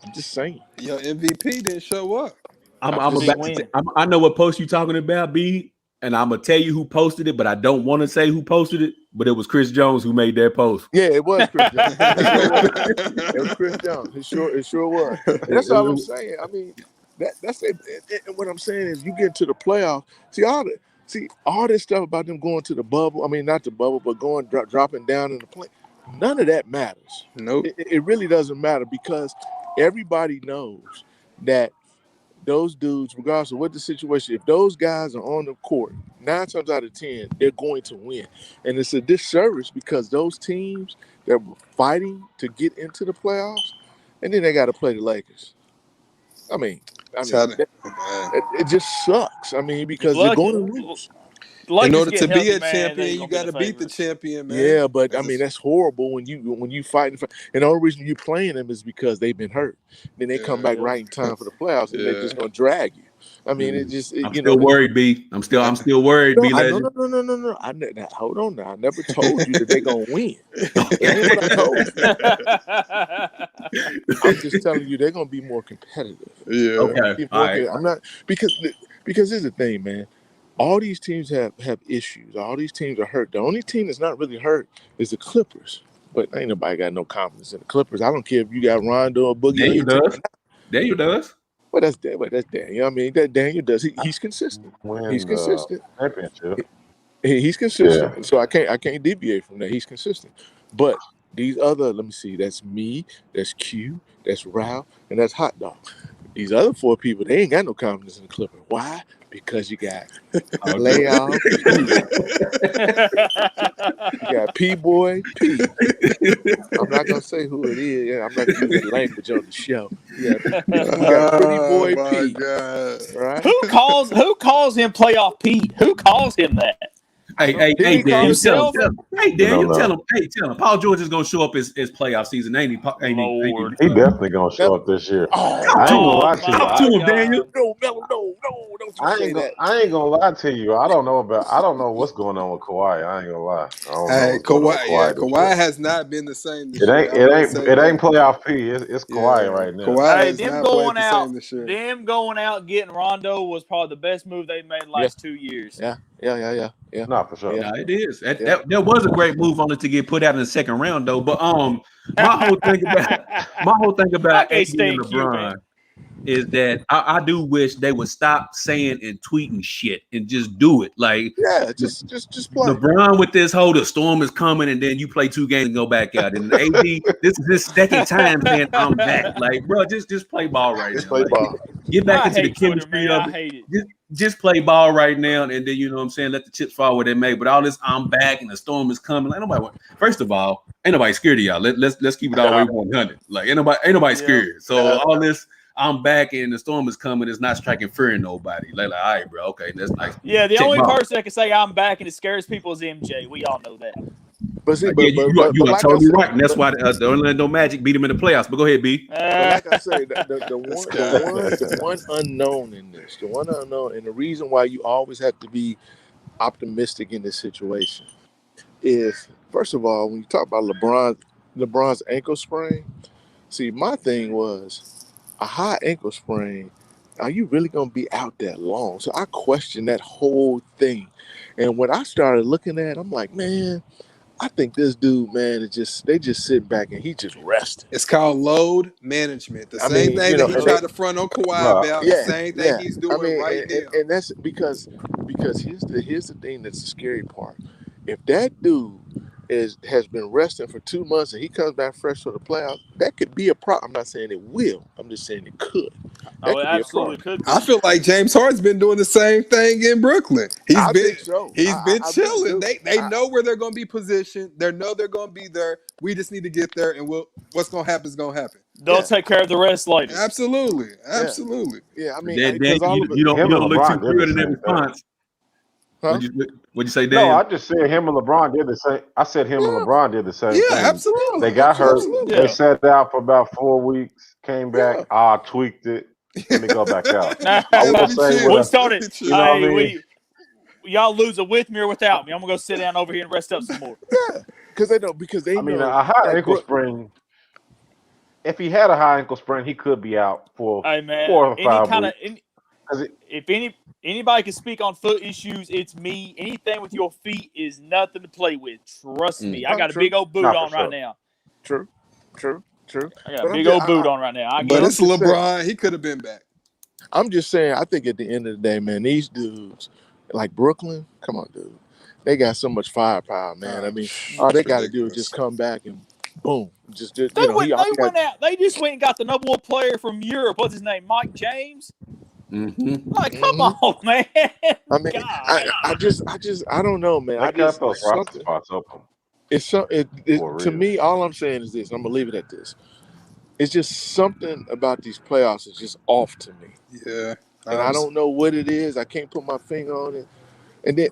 I'm just saying. Your MVP didn't show up. I know what post you talking about, B, and I'm gonna tell you who posted it, but I don't want to say who posted it. But it was Chris Jones who made that post. Yeah, it was Chris Jones. It was Chris Jones. It sure was. And that's all I'm saying. I mean, that's it. And what I'm saying is, you get to the playoffs. See all this stuff about them going to the bubble. I mean, not the bubble, but dropping down in the play. None of that matters. Nope. It really doesn't matter because everybody knows that those dudes, regardless of what the situation, if those guys are on the court, 9 times out of 10, they're going to win. And it's a disservice because those teams that were fighting to get into the playoffs, and then they got to play the Lakers. I mean, it just sucks. I mean, because they're going to lose. In order to be a champion, you got to beat the champion, man. Yeah, but I mean that's horrible when you fighting for. And the only reason you're playing them is because they've been hurt. Then they come back right in time for the playoffs, and they're just gonna drag you. I mean, I'm still worried, B. I'm still worried, B. No. Hold on now. I never told you that they're gonna win. That ain't what I told you. I'm just telling you they're gonna be more competitive. Yeah. Okay. All right. I'm not because here's the thing, man. All these teams have issues. All these teams are hurt. The only team that's not really hurt is the Clippers. But ain't nobody got no confidence in the Clippers. I don't care if you got Rondo or Boogie. Daniel does. Well, that's Daniel. I mean, that Daniel does. He's consistent. He's consistent. Championship. He's consistent. Yeah. So I can't deviate from that. He's consistent. But these other, let me see. That's me. That's Q. That's Ralph. And that's Hot Dog. These other 4 people, they ain't got no confidence in the Clippers. Why? Because you got Layoff. You got P-Boy P. I'm not gonna say who it is. I'm not gonna use the language on the show. You got Pretty Boy P. God. Right? Who calls him Playoff Pete? Who calls him that? Hey, Daniel, tell him. Hey, Daniel, tell him. Paul George is gonna show up his playoff season. Ain't he? He definitely gonna show up this year. I ain't gonna lie to you. Talk to him, Daniel. No, don't you say that. I ain't gonna lie to you. I don't know what's going on with Kawhi. I ain't gonna lie. Kawhi has not been the same this year. It ain't playoff P. It's Kawhi right now. Kawhi them going out getting Rondo was probably the best move they made in the last 2 years. Yeah. Not for sure. Yeah, it is. That was a great move only to get put out in the second round though. But my whole thing about AD and LeBron. is that I do wish they would stop saying and tweeting shit and just do it. Like, Yeah, just play. LeBron with this whole the storm is coming, and then you play 2 games and go back out. And AD, this is his second time saying I'm back. Like, bro, just play ball right Just now. play Like, ball. get back I into the hate Twitter, chemistry man. of I it. hate it. Just play ball right now, and then you know what I'm saying. Let the chips fall where they may. But all this, I'm back, and the storm is coming. Like nobody. First of all, ain't nobody scared of y'all. Let's keep it all the way 100. Like ain't nobody scared. So all this, I'm back, and the storm is coming. It's not striking fear in nobody. Like all right, bro. Okay, that's nice. Yeah, the Check only ball. person that can say I'm back and it scares people is MJ. We all know that. But see, Yeah, you are like totally I said, right, and that's why the Orlando Magic beat them in the playoffs. But go ahead, B. But like I say, the one unknown in this, the one unknown, and the reason why you always have to be optimistic in this situation is, first of all, when you talk about LeBron's ankle sprain. See, my thing was a high ankle sprain. Are you really gonna be out that long? So I questioned that whole thing, and when I started looking at it, I'm like, man, I think this dude, man, they just sitting back and he just resting. It's called load management. The same thing that he tried to front on Kawhi about. The same thing he's doing right now. And that's because here's the thing that's the scary part. If that dude has been resting for 2 months and he comes back fresh for the playoffs, that could be a problem. I'm not saying it will. I'm just saying it could. Oh, it absolutely could be. I feel like James Harden's been doing the same thing in Brooklyn. He's been chilling. They know where they're going to be positioned. They know they're going to be there. We just need to get there, and what's going to happen is going to happen. They'll take care of the rest later. Absolutely. Yeah, I mean, you don't look too good in that response. Huh? What'd you say, Dan? No, I just said him and LeBron did the same. I said him and LeBron did the same thing. Yeah, absolutely. They got hurt. Yeah. They sat out for about 4 weeks, came back, tweaked it. Let me go back out. I will say we started. You know what I mean? Y'all lose it with me or without me. I'm gonna go sit down over here and rest up some more. Yeah, because they know. I mean, a high ankle sprain. If he had a high ankle sprain, he could be out for 4 or 5 weeks. If anybody can speak on foot issues, it's me. Anything with your feet is nothing to play with. Trust me. I got a big old boot on right now. True. I got a big old boot on right now. But it's LeBron. He could have been back. I'm just saying, I think at the end of the day, man, these dudes, like Brooklyn, come on, dude. They got so much firepower, man. I mean, all they got to do is just come back and boom. They went out. They just went and got the number 1 player from Europe. What's his name? Mike James? Mm-hmm. Like, come on, man. I mean, I don't know, man. I just those roster spots open. To me, all I'm saying is this. I'm gonna leave it at this. It's just something about these playoffs is just off to me. Yeah, and I don't know what it is. I can't put my finger on it. And then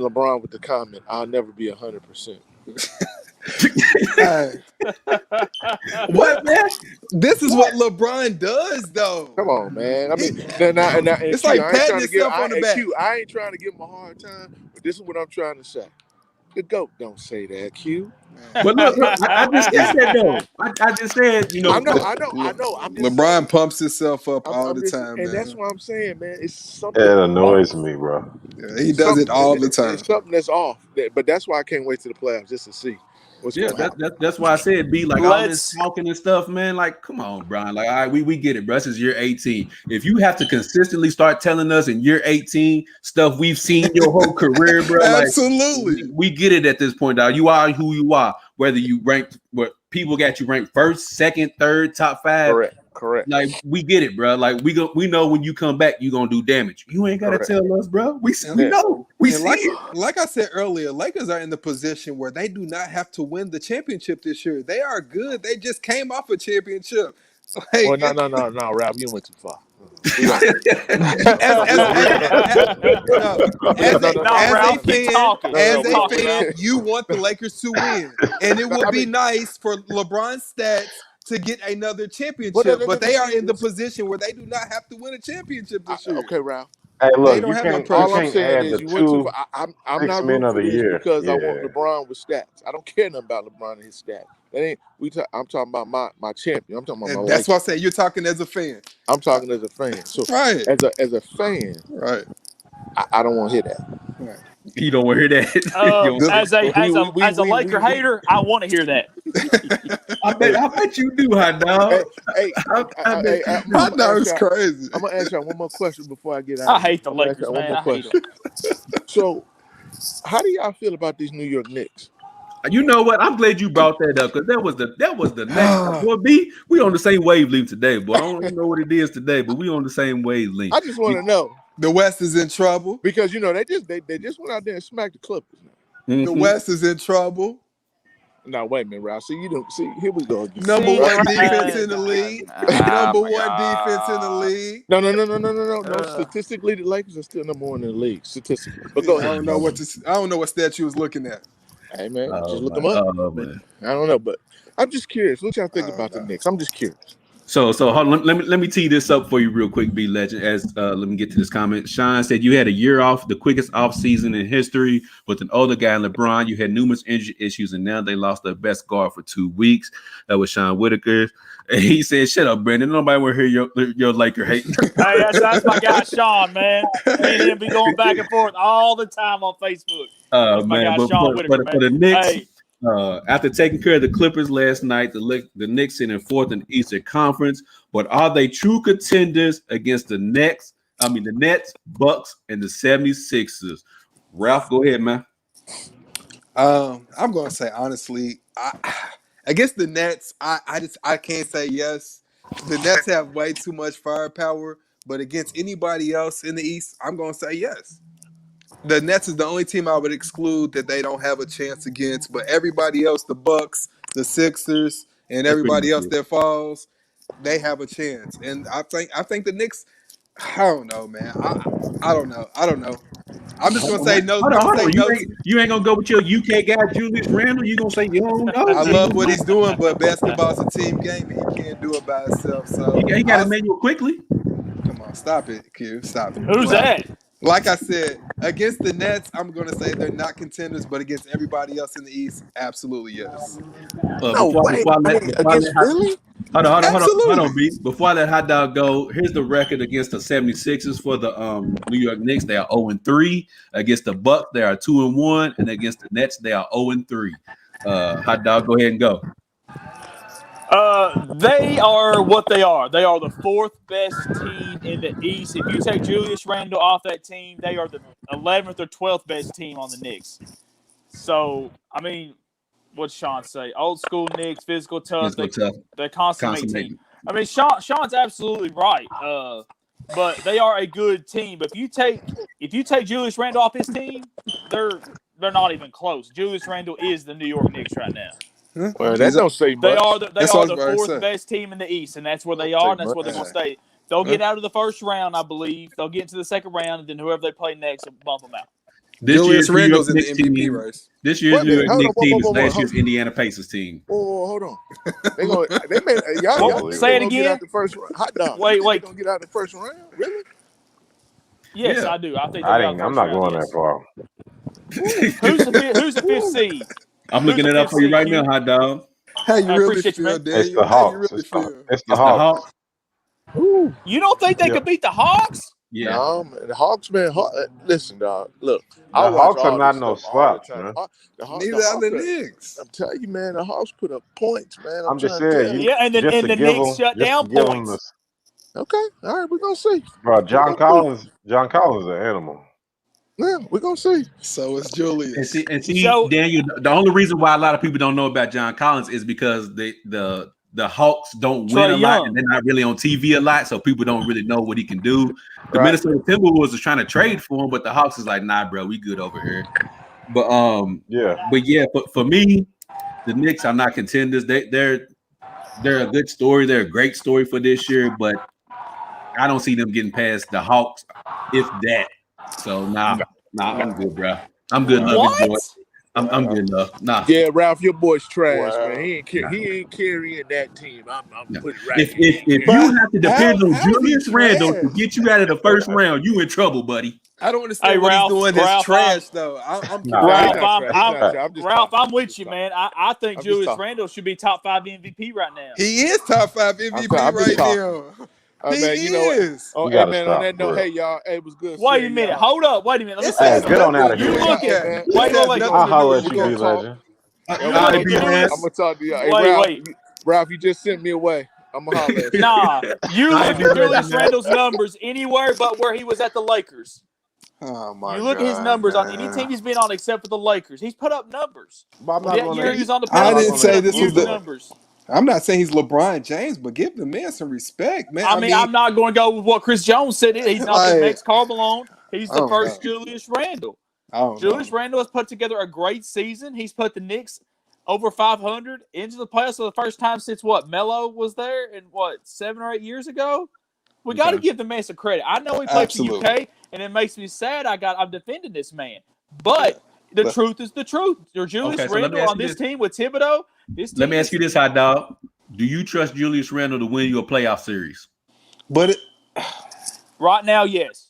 LeBron with the comment, "I'll never be 100%." What, man? This is what LeBron does, though. Come on, man. I mean, it's like patting yourself on the back. I ain't trying to give him a hard time, but this is what I'm trying to say. The GOAT don't say that, Q. But look, I just said that though. I just said, you know. I know. LeBron pumps himself up all the time, man. And that's what I'm saying, man. It's something. It annoys me, bro. Yeah, he does it all the time. It's something that's off. But that's why I can't wait to the playoffs just to see. That's why I said be like all this talking and stuff, man. Like, come on, Brian. Like, all right, we get it, bro. This is year 18. If you have to consistently start telling us in year 18 stuff we've seen your whole career, bro. Absolutely, like, we get it at this point, dog. You are who you are. Whether you ranked, what people got you ranked first, second, third, top 5. Correct. Like, we get it, bro. Like, we know when you come back, you gonna do damage. You ain't gotta tell us, bro. We know. We see like I said earlier, Lakers are in the position where they do not have to win the championship this year. They are good. They just came off a championship. Like, no, Ralph, you went too far. As a fan, you want the Lakers to win, and it would be nice for LeBron's stats to get another championship, but they are in the position where they do not have to win a championship this year. Okay, Ralph. Hey, look, all I'm saying is you went too far. I'm not rooting for this because I want LeBron with stats. I don't care nothing about LeBron and his stats. I'm talking about my champion. I'm talking about my. That's why I say you're talking as a fan. I'm talking as a fan. So as a fan, right. I don't want to hear that. Right. You don't want to hear that. As a Laker hater, I want to hear that. I bet you do, hot dog. Hey, I bet you do. Hot dog's crazy. I'm gonna ask y'all one more question before I get out. I hate the I'm gonna ask Lakers, y'all one man. more I hate question. them. So, how do y'all feel about these New York Knicks? You know what? I'm glad you brought that up because that was the next boy. B, we on the same wavelength today, boy. I don't even know what it is today, but we on the same wavelength. I just want to know The West is in trouble. because they just went out there and smacked the Clippers. Mhm. The West is in trouble. Now wait a minute, Ralph. See, you don't see. Here we go again. Number See, one right. defense in the league. Number my one God. defense in the league. No. Statistically, the Lakers are still number one in the league. Statistically, but go I ahead. don't know what stat you was looking at. Hey man, Oh, just look man. them up. Oh, man. I don't know, but I'm just curious. What y'all think about the Knicks? I'm just curious. So hold on, let me tee this up for you real quick, B Legend. As let me get to this comment. Sean said you had a year off, the quickest off season in history with an older guy, LeBron. You had numerous injury issues, and now they lost their best guard for 2 weeks. That was Sean Whitaker, and he said, "Shut up, Brandon. Nobody want to hear your Laker hate." Hey, that's my guy Sean, man. Me and him be going back and forth all the time on Facebook. That's my Man, guy but Sean Whitaker, for the man. Knicks. Hey, After taking care of the Clippers last night, the Knicks sit in fourth in the Eastern Conference. But are they true contenders against the Nets, Bucks, and the 76ers? Ralph, go ahead, man. I'm going to say honestly, against the Nets, I can't say yes. The Nets have way too much firepower, but against anybody else in the East, I'm going to say yes. The Nets is the only team I would exclude that they don't have a chance against, but everybody else, the Bucks, the Sixers, and That's pretty everybody much else it. that falls, they have a chance. And I think the Knicks, I don't know, man. I don't know. I'm just gonna say no. Hold I'm gonna on. say no. You ain't gonna go with your UK guy Julius Randle. You gonna say you don't know? I love what he's doing, but basketball's a team game, and he can't do it by himself. So He got Emmanuel quickly. come on, stop it, Q. Stop it. who's that? Like I said, against the Nets, I'm going to say they're not contenders, but against everybody else in the East, absolutely yes. No way. Against Philly? Hold Absolutely. on, B. Before I let Hot Dog go, here's the record against the 76ers for the New York Knicks. They are 0-3. Against the Bucks, they are 2-1, and against the Nets, they are 0-3. Hot Dog, go ahead and go. They are what they are. They are the fourth best team in the East. If you take Julius Randle off that team, they are the 11th or 12th best team on the Knicks. So, I mean, what's Sean say? Old school Knicks, physical, tough. They consummate team. I mean, Sean's absolutely right. But they are a good team. But if you take Julius Randle off his team, they're not even close. Julius Randle is the New York Knicks right now. Well, that don't say much. They are the fourth say. best team in the East, and that's where they are, and that's where they're going to stay. They'll get out of the first round, I believe. They'll get into the second round, and then whoever they play next will bump them out. Julius Randle's in the MVP race. This year's New York Knicks team is last year's Indiana Pacers team. Oh, hold on. They may y'all say it again. Get out the first round. Hot dog. Wait. They gonna get out the first round? Really? Yes, Yeah. I do. I think I'm not going that far. Who's the fifth seed? I'm looking it up for you right now, Hot Dog. How you really feel, Daniel? It's the How you Hawks. really feel? It's the Hawks. You don't think they could beat the Hawks? Yeah. No, man, the Hawks, man. Listen, dog. Look, The Hawks are not no slouch, man. Neither are the Knicks. I'm telling you, man. The Hawks put up points, man. I'm just saying. Yeah, and the Knicks shut down points. Okay, all right, we're gonna see. Bro, John Collins is an animal. Yeah, we're gonna see. So is Julius. And see, Daniel, the only reason why a lot of people don't know about John Collins is because the Hawks don't win a lot, and they're not really on TV a lot, so people don't really know what he can do. The Minnesota Timberwolves is trying to trade for him, but the Hawks is like, nah, bro, we good over here. But for me, the Knicks are not contenders. They're a good story. They're a great story for this year, but I don't see them getting past the Hawks, if that. So nah, I'm good, bro. I'm good enough. I'm good enough. Nah. Yeah, Ralph, your boy's trash, man. He ain't carrying that team. I'm putting right. If you have to depend on Julius Randle to get you out of the first round, you in trouble, buddy. I don't understand what he's doing. That's trash, though. Ralph, I'm with you, man. I think Julius Randle should be top 5 MVP right now. He is top 5 MVP right now. He is. Oh, hey, man, on that note, hey, y'all, it was good. Wait a minute. Hold up. Wait a minute. Hey, get on out of here. You look at I'll holler at you, legend. You All look right, at B-Man. I'm gonna talk to you. Hey, Wait. Ralph, you just sent me away. I'm gonna holler at you. Nah, you All right, look at B-Man. Julius Randle's numbers anywhere but where he was at the Lakers. Oh my You look at his God, numbers on any man. team he's been on except for the Lakers. He's put up numbers. But I'm not That going year to. he was on the I Pelicans, didn't he say put up this was huge the. numbers. I'm not saying he's LeBron James, but give the man some respect, man. I mean, I'm not going to go with what Chris Jones said. He's not the like, next Karl Malone. He's I the don't first know. Julius Randle. I don't Julius know. Randle has put together a great season. He's put the Knicks over 500 into the playoffs for the first time since what? Melo was there in 7 or 8 years ago? We got to Okay. give the man some credit. I know he played Absolutely. for UK, and it makes me sad I'm defending this man. But Yeah. the truth is the truth. There's Julius Okay, so let me Randle ask on you this this. team with Thibodeau. Let me ask you this, hot dog. Do you trust Julius Randle to win you a playoff series? But Right now, yes.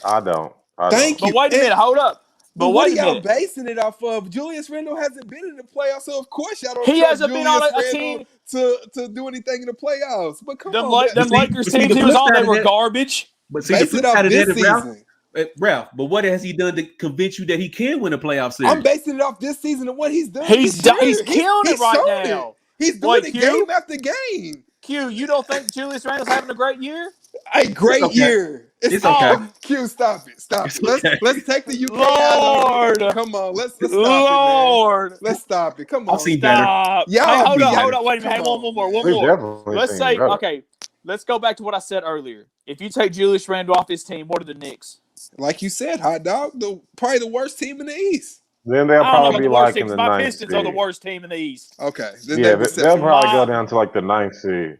I don't. thank But you. wait a minute. Hold up. But But what are wait a y'all minute. basing it off of? Julius Randle hasn't been in the playoffs, so of course y'all don't He trust hasn't been Julius on a Randle team. to do anything in the playoffs. But come Them, on, man. them Lakers but see, teams the he was flip on, side they of were that- garbage. But see, the Base flip it off side of this that, Ralph, season. Ralph, but what has he done to convince you that he can win a playoff series? I'm basing it off this season and what he's done He's this year. killing it right shown now. It. He's doing Wait, it Q? game after game. Q, you don't think Julius Randle's having a great year? A great okay. year. It's okay. Q, stop it. Stop It's it. okay. Let's take the UK out of it. Lord. Come on, let's stop Lord. it, man. Let's stop it. Come I've on. seen better. Stop. Y'all Hey, hold be- up. Wait a minute. Hey, Come one on, more. man. One We've more. definitely Let's seen say, better. okay, let's go back to what I said earlier. If you take Julius Randle off this team, what are the Knicks? Like you said, hot dog, probably the worst team in the East. Then they'll I don't know probably about be the worst like team in the because my ninth Pistons are the seed. worst team in the East. Okay, then Yeah, they would they'll probably go My- down to like the ninth seed.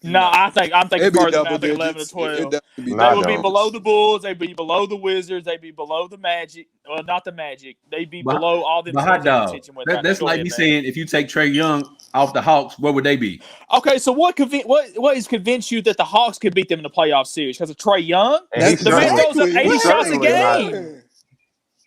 No, I'm thinking It'd be further than double that. I think 11 to digits. 12. It'd definitely be No, They I would be don't. below the Bulls. They'd be below the Wizards. They'd be below the Magic. Well, not the Magic. They'd be But- below all the But hot dog, contention with that's Go like ahead, me man. saying if you take Trae Young off the Hawks, where would they be? Okay, so what has convinced you that the Hawks could beat them in the playoff series? Because of Trae Young? And he's The man throws up certainly, 80 he's shots a certainly not. game.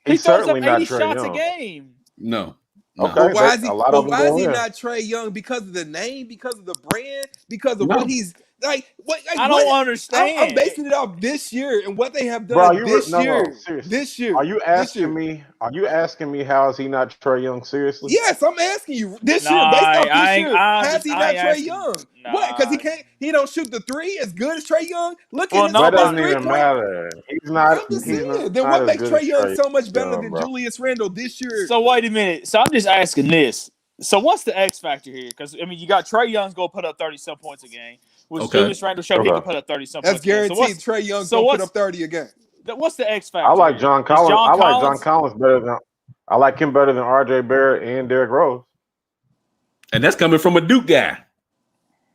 He He's throws up certainly not 80 Trae shots a Young. game. No. Okay, But why is he? a lot But of them why is go he in. not Trae Young? Because of the name, because of the brand, because of No. what he's like. What I don't understand. I'm basing it off this year and what they have Bro, done this year. seriously. This year. Are you This year. asking me? Are you asking me how is he not Trae Young? Seriously? Yes, I'm asking you this Nah, year, based off I this ain't- year. I Has he ain't not Trae asking- Young? Nah. What? Because he can't. He don't shoot the three as good as Trae Young. Look Well, at his That nobody- doesn't even three-point. matter. He's not. I'm just He's saying. not Then what as makes good Trae as Young Trae so much better Young, than bro. Julius Randle this year? So wait a minute. So I'm just asking this. So what's the X factor here? Because I mean, you got Trae Young's going to put up 30-some points a game, which Okay. Julius Randle showed he Okay. can put up 30-some That's points. a game. guaranteed. So Trae Young's so gonna put what's- up 30 again. what's the X factor? I like here? John Is Collins. John I like John Collins? Collins better than. I like him better than R.J. Barrett and Derrick Rose. And that's coming from a Duke guy.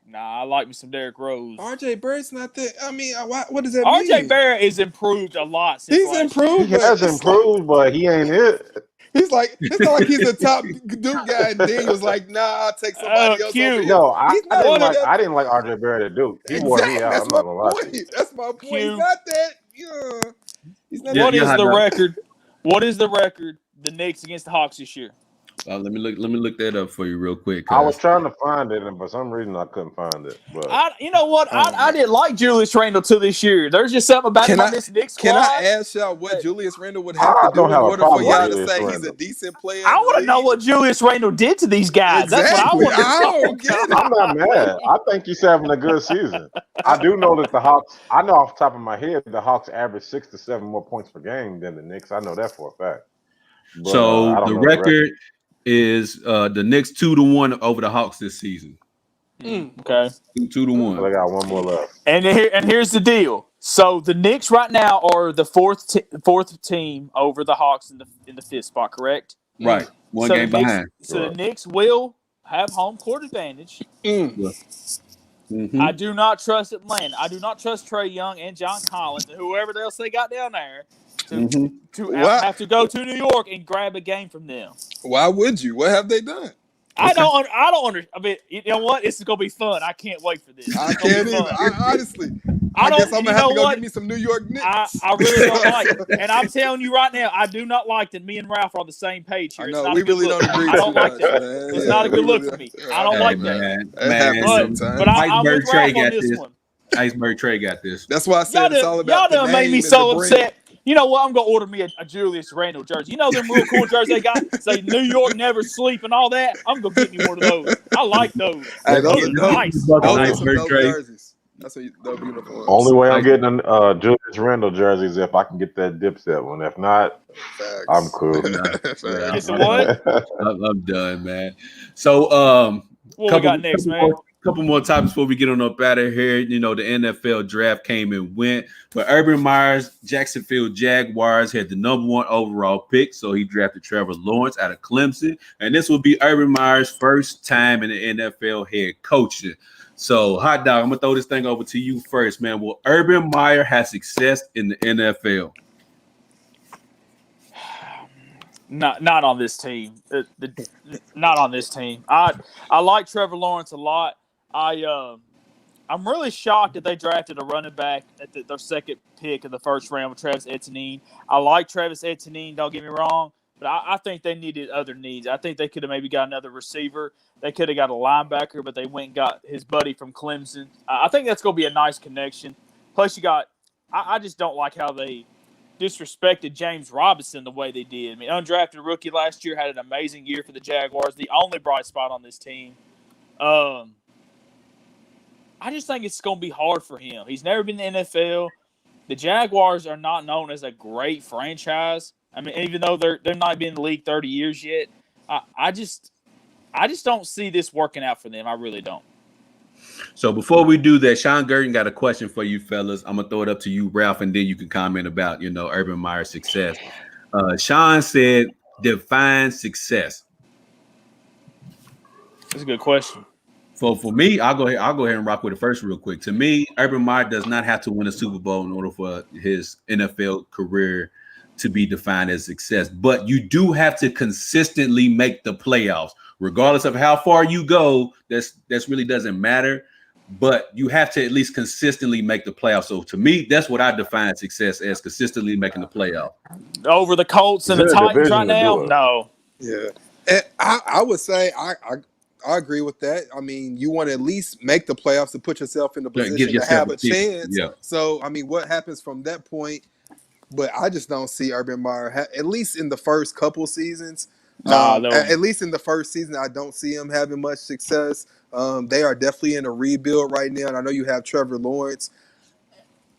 Nah, I like me some Derrick Rose. RJ Barrett's not there. I mean, what does that RJ mean? Barrett has improved a lot since He's last year. improved. He but has it's improved, but he ain't it. It's not like he's a top Duke guy, and Daniel's like, nah, I'll take somebody else Q. over here. No, I He's not didn't that- I didn't like R.J. Barrett at Duke. He wore me Exactly. out. That's I'm my not gonna lie to point. you. That's my point. Q. He's not that. Yeah. He's not Yeah, What that. is hot the dog. record? What is the record? The Knicks against the Hawks this year. Let me look that up for you real quick. I was 'cause- trying to find it, and for some reason I couldn't find it. But You know what? I don't know. I didn't like Julius Randle till this year. There's just something about him on this Knicks squad. Can I ask y'all what Julius Randle would have I to do don't in have a order for problem with y'all to Julius say he's Randle. a decent player? I in the want to know league? what Julius Randle did to these guys. Exactly. That's what I want to I know. don't get it. I'm not mad. I think he's having a good season. I do know that the Hawks. I know off the top of my head the Hawks average 6 to 7 more points per game than the Knicks. I know that for a fact. But, So I don't the know record is the Knicks 2-1 over the Hawks this season. Okay. 2-1. They got one more left. And here's the deal. So the Knicks right now are the fourth team over the Hawks in the fifth spot, correct? Right. One So game the Knicks- behind. So Right. the Knicks will have home court advantage. Mhm. I do not trust Atlanta. I do not trust Trae Young and John Collins and whoever else they got down there to What? have to go to New York and grab a game from them. Why would you? What have they done? I don't understand. I mean, you know what? It's gonna be fun. I can't wait for this. I It's gonna can't be either. fun. Honestly, I I don't- guess I'm you gonna have know to go what? get me some New York Knicks. I really don't like it. And I'm telling you right now, I do not like that me and Ralph are on the same page here. I It's know not we a good really look. don't agree I too don't like much, that. man. It's Yeah, not a we good look really for me. don't. I don't Hey, like that. man. It happens Man. sometimes. But I'm Iceberg with Trey Ralph on got this this. one. Iceberg Trey got this. That's why I Y'all said it's all done, about the made name me and so the brand. upset. You know what? I'm gonna order me a Julius Randle jersey. You know them real cool jerseys they got? Say New York never sleep and all that. I'm gonna get me one of those. I like those. Hey, Those those are are nice. those Nice are some work, dope Trey. jerseys. That's the uniforms. Only way I'm Nice. getting Julius Randle jersey is if I can get that Dipset one. If not, Facts. I'm cool. Facts. Get the what? I'm done, man. So, What we got next, man? Couple more topics before we get on up out of here. You know, the NFL draft came and went, but Urban Meyer's Jacksonville Jaguars had the number 1 overall pick, so he drafted Trevor Lawrence out of Clemson, and this will be Urban Meyer's first time in the NFL head coaching. So, Hot Dog, I'm gonna throw this thing over to you first, man. Will Urban Meyer have success in the NFL? Not on this team. Not on this team. I like Trevor Lawrence a lot. I'm really shocked that they drafted a running back at their second pick of the first round with Travis Etienne. I like Travis Etienne, don't get me wrong, but I think they needed other needs. I think they could have maybe got another receiver. They could have got a linebacker, but they went and got his buddy from Clemson. I think that's going to be a nice connection. Plus, I just don't like how they disrespected James Robinson the way they did. I mean, undrafted rookie last year, had an amazing year for the Jaguars, the only bright spot on this team. I just think it's going to be hard for him. He's never been in the NFL. The Jaguars are not known as a great franchise. I mean, even though they're not been in the league 30 years yet, I just don't see this working out for them. I really don't. So before we do that, Sean Gurton got a question for you fellas. I'm gonna throw it up to you, Ralph, and then you can comment about Urban Meyer's success. Sean said, "Define success." That's a good question. For me, I'll go ahead and rock with it first real quick. To me, Urban Meyer does not have to win a Super Bowl in order for his NFL career to be defined as success. But you do have to consistently make the playoffs, regardless of how far you go. That's really doesn't matter. But you have to at least consistently make the playoffs. So to me, that's what I define success as: consistently making the playoff. Over the Colts and the Titans right now, no. Yeah, and I would say I agree with that. I mean, you want to at least make the playoffs to put yourself in the position to have a chance. Yeah. So, I mean, what happens from that point? But I just don't see Urban Meyer, at least in the first couple seasons. At least in the first season, I don't see him having much success. They are definitely in a rebuild right now. And I know you have Trevor Lawrence.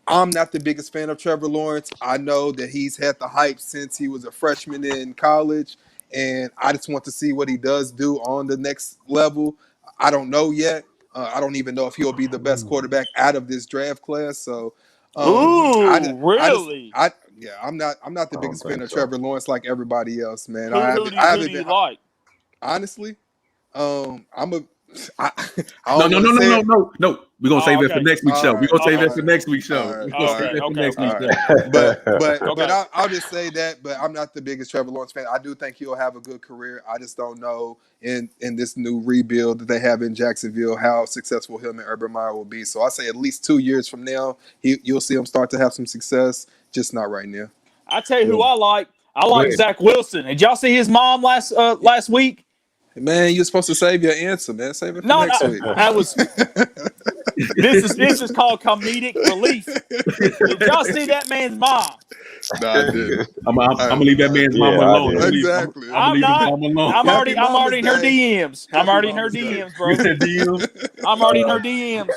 I'm not the biggest fan of Trevor Lawrence. I know that he's had the hype since he was a freshman in college. And I just want to see what he does do on the next level. I don't know yet. I don't even know if he'll be the best quarterback out of this draft class. So, really? I'm not the biggest fan of so. Trevor Lawrence like everybody else, man. Who do you like? Honestly, No. We're gonna save it for next week's show. We're gonna save it for next week's show. But I'll just say that. But I'm not the biggest Trevor Lawrence fan. I do think he'll have a good career. I just don't know in this new rebuild that they have in Jacksonville how successful him and Urban Meyer will be. So I say at least 2 years from now, you'll see him start to have some success. Just not right now. I tell you who I like. I like Zach Wilson. Did y'all see his mom last week? Man, you're supposed to save your answer, man. Save it for next week. That was. This is called comedic relief. Did y'all see that man's mom? No, I didn't. I'm gonna leave that man's mom alone. Exactly. I'm already in her DMs. I'm already in her DMs, bro. I'm already in her DMs.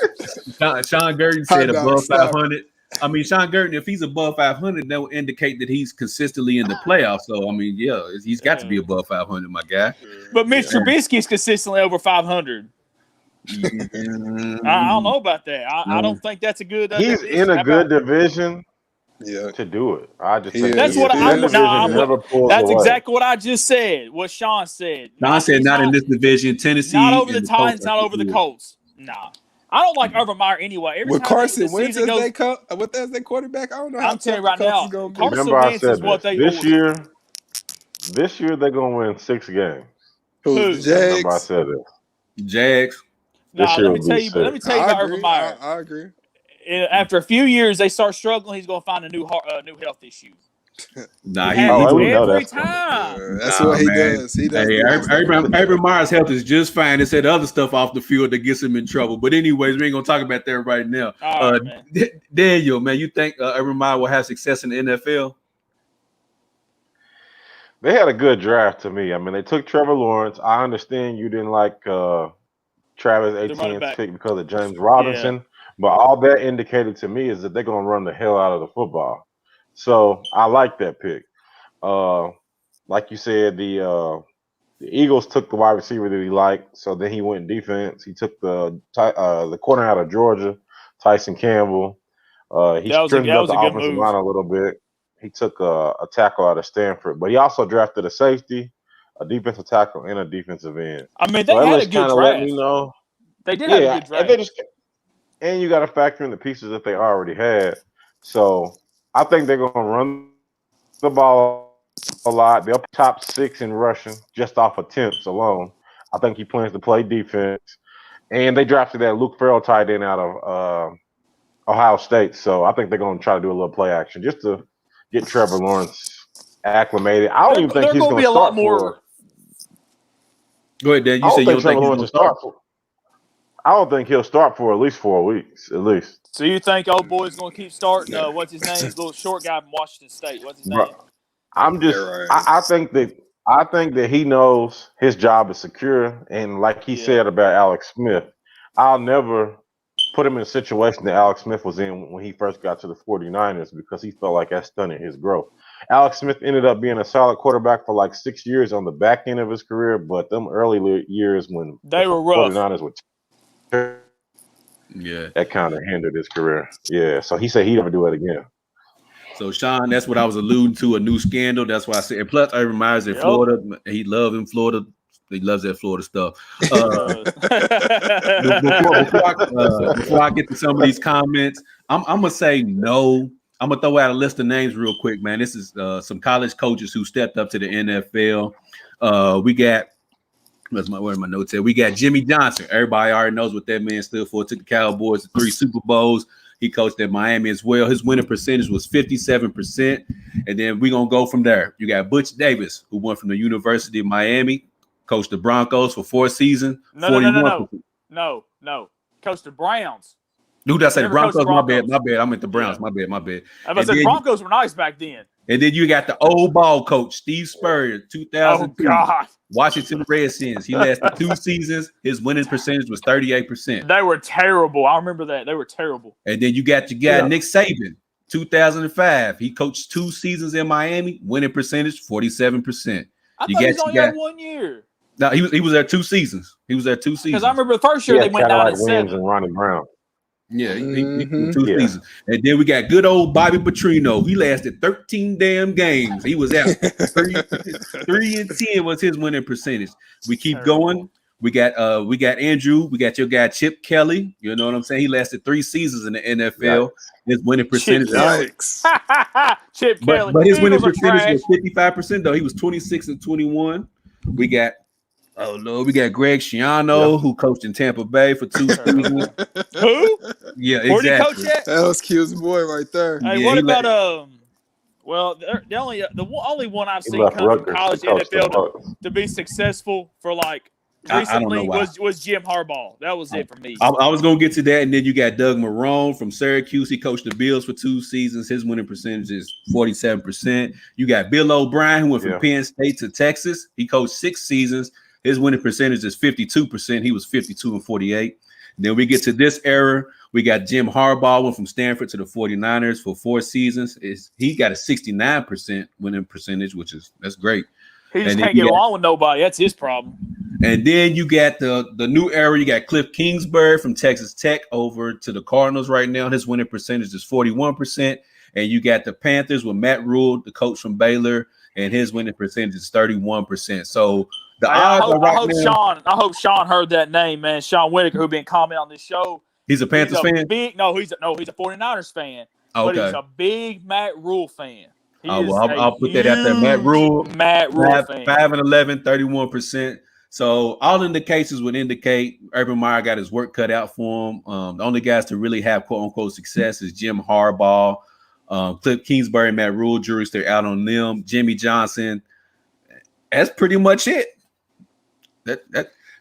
Sean Gurton said above 500. I mean, Sean Gurton, if he's above 500, that will indicate that he's consistently in the playoffs. So, I mean, yeah, he's got to be above 500, my guy. But Mitch Trubisky is consistently over 500. I don't know about that. I don't think that's a good. He's in a good division. Yeah, to do it. I just think that's what that's exactly what I just said. What Sean said. Sean said not in this division. Tennessee, not over the Titans, not over the Colts. Nah. I don't like Urban Meyer anyway. With Carson Wentz as their quarterback, I don't know how. I'm telling you right now, Carson Wentz is what they this year. This year they're gonna win 6 games. Who? Jags. Remember I said it. Jags. Nah, let me tell you about Urban Meyer. I agree. After a few years, they start struggling. He's gonna find a new health issue. Nah, every time. That's what he does. He does. Hey, Urban Meyer's health is just fine. They said other stuff off the field that gets him in trouble. But anyways, we ain't gonna talk about that right now. Right, Daniel, man, you think Urban Meyer will have success in the NFL? They had a good draft to me. I mean, they took Trevor Lawrence. I understand you didn't like Travis The running Etienne's back. pick because of James Yeah. Robinson, but all that indicated to me is that they're going to run the hell out of the football. So I like that pick. Uh, like you said, the Eagles took the wide receiver that he liked, so then he went defense. He took the corner out of Georgia, Tyson Campbell. He strengthened That up was the a good offensive move. line a little bit. He took a tackle out of Stanford, but he also drafted a safety, a defensive tackle, and a defensive end. I mean, So they that had a list good kind of let me draft. know, They did have a yeah, good and they draft. just and you got to factor in the pieces that they already had. So I think they're going to run the ball a lot. They'll top six in rushing just off attempts alone. I think he plans to play defense. And they drafted that Luke Farrell tight end out of Ohio State. So I think they're going to try to do a little play action just to get Trevor Lawrence acclimated. I don't even think They're he's going to going be to a lot start for. more. Go ahead, Dan. I You say don't you think don't think Trevor he's Lawrence gonna will start? start for. I don't think he'll start for at least 4 weeks, at least. So you think old boy's going to keep starting? What's his name? Little short guy from Washington State. What's his name? Bro, I'm Yeah, just. right. I think that he knows his job is secure, and like he Yeah. said about Alex Smith, I'll never put him in a situation that Alex Smith was in when he first got to the 49ers because he felt like that stunted his growth. Alex Smith ended up being a solid quarterback for like 6 years on the back end of his career, but them early years when the They were rough. 49ers were terrible, Yeah. that kind of hindered his career. Yeah, so he said he'd never do it again. So Sean, that's what I was alluding to, a new scandal. That's why I said. And plus, Urban Meyer's in Yep. Florida. He loves in Florida. He loves that Florida stuff. He does. Before I get to some of these comments, I'm gonna say no. I'm gonna throw out a list of names real quick, man. This is some college coaches who stepped up to the NFL. We got where are my notes at? We got Jimmy Johnson. Everybody already knows what that man stood for. Took the Cowboys to 3 Super Bowls. He coached at Miami as well. His winning percentage was 57%. And then we're going to go from there. You got Butch Davis, who went from the University of Miami, coached the Broncos for 4 seasons, 41%. No. Coached the Browns. Who did I say? The Never coached the Broncos? Broncos. My bad. I meant the Browns. Yeah. My bad. I was saying Broncos were nice back then. And then you got the old ball coach, Steve Spurrier, Oh 2002. God. Washington Redskins. He lasted 2 seasons. His winning percentage was 38%. They were terrible. I remember that. They were terrible. And then you got your guy, Nick Saban, 2005. He coached 2 seasons in Miami, winning percentage 47%. I thought he was only there 1 year. No, he was there 2 seasons. Because I remember the first year they went down at Williams 7. and Ronnie Brown. Yeah, he Mhm. 2 seasons. And then we got good old Bobby Petrino. He lasted 13 damn games. He was out. 3-10 was his winning percentage. We keep going. We got Andrew. We got your guy Chip Kelly. You know what I'm saying? He lasted 3 seasons in the NFL. His winning percentage. Yikes. Chip Kelly. But his winning Eagles are percentage trash. was 55%, though. He was 26-21. We got Greg Schiano, who coached in Tampa Bay for 2 seasons. Who? Yeah, Where did he coach exactly. at? That was Q's boy right there. Hey, Yeah, what he about well, the only one I've He seen left come from Rutgers college to coach the NFL Bucks. to be successful for like I don't know recently why. was Jim Harbaugh. That was it for me. I was going to get to that, and then you got Doug Marrone from Syracuse. He coached the Bills for 2 seasons. His winning percentage is 47%. You got Bill O'Brien, who went from Penn State to Texas. He coached 6 seasons. His winning percentage is 52%. He was 52-48. Then we get to this era. We got Jim Harbaugh, went from Stanford to the 49ers for 4 seasons. He got a 69% winning percentage, that's great. He just can't get along with nobody. That's his problem. And then you got the new era. You got Cliff Kingsbury from Texas Tech over to the Cardinals right now. His winning percentage is 41%. And you got the Panthers with Matt Rule, the coach from Baylor, and his winning percentage is 31%. So the odds are right now. I hope Sean heard that name, man. Sean Whitaker, who been commenting on this show. He's a Panthers fan? He's a 49ers fan. Okay. But he's a big Matt Rule fan. I'll put that out there. Matt Rule fan. 5-11, 31%. So all indications would indicate Urban Meyer got his work cut out for him. The only guys to really have quote unquote success is Jim Harbaugh, Cliff Kingsbury, Matt Rule. Jury's still out on them. Jimmy Johnson. That's pretty much it.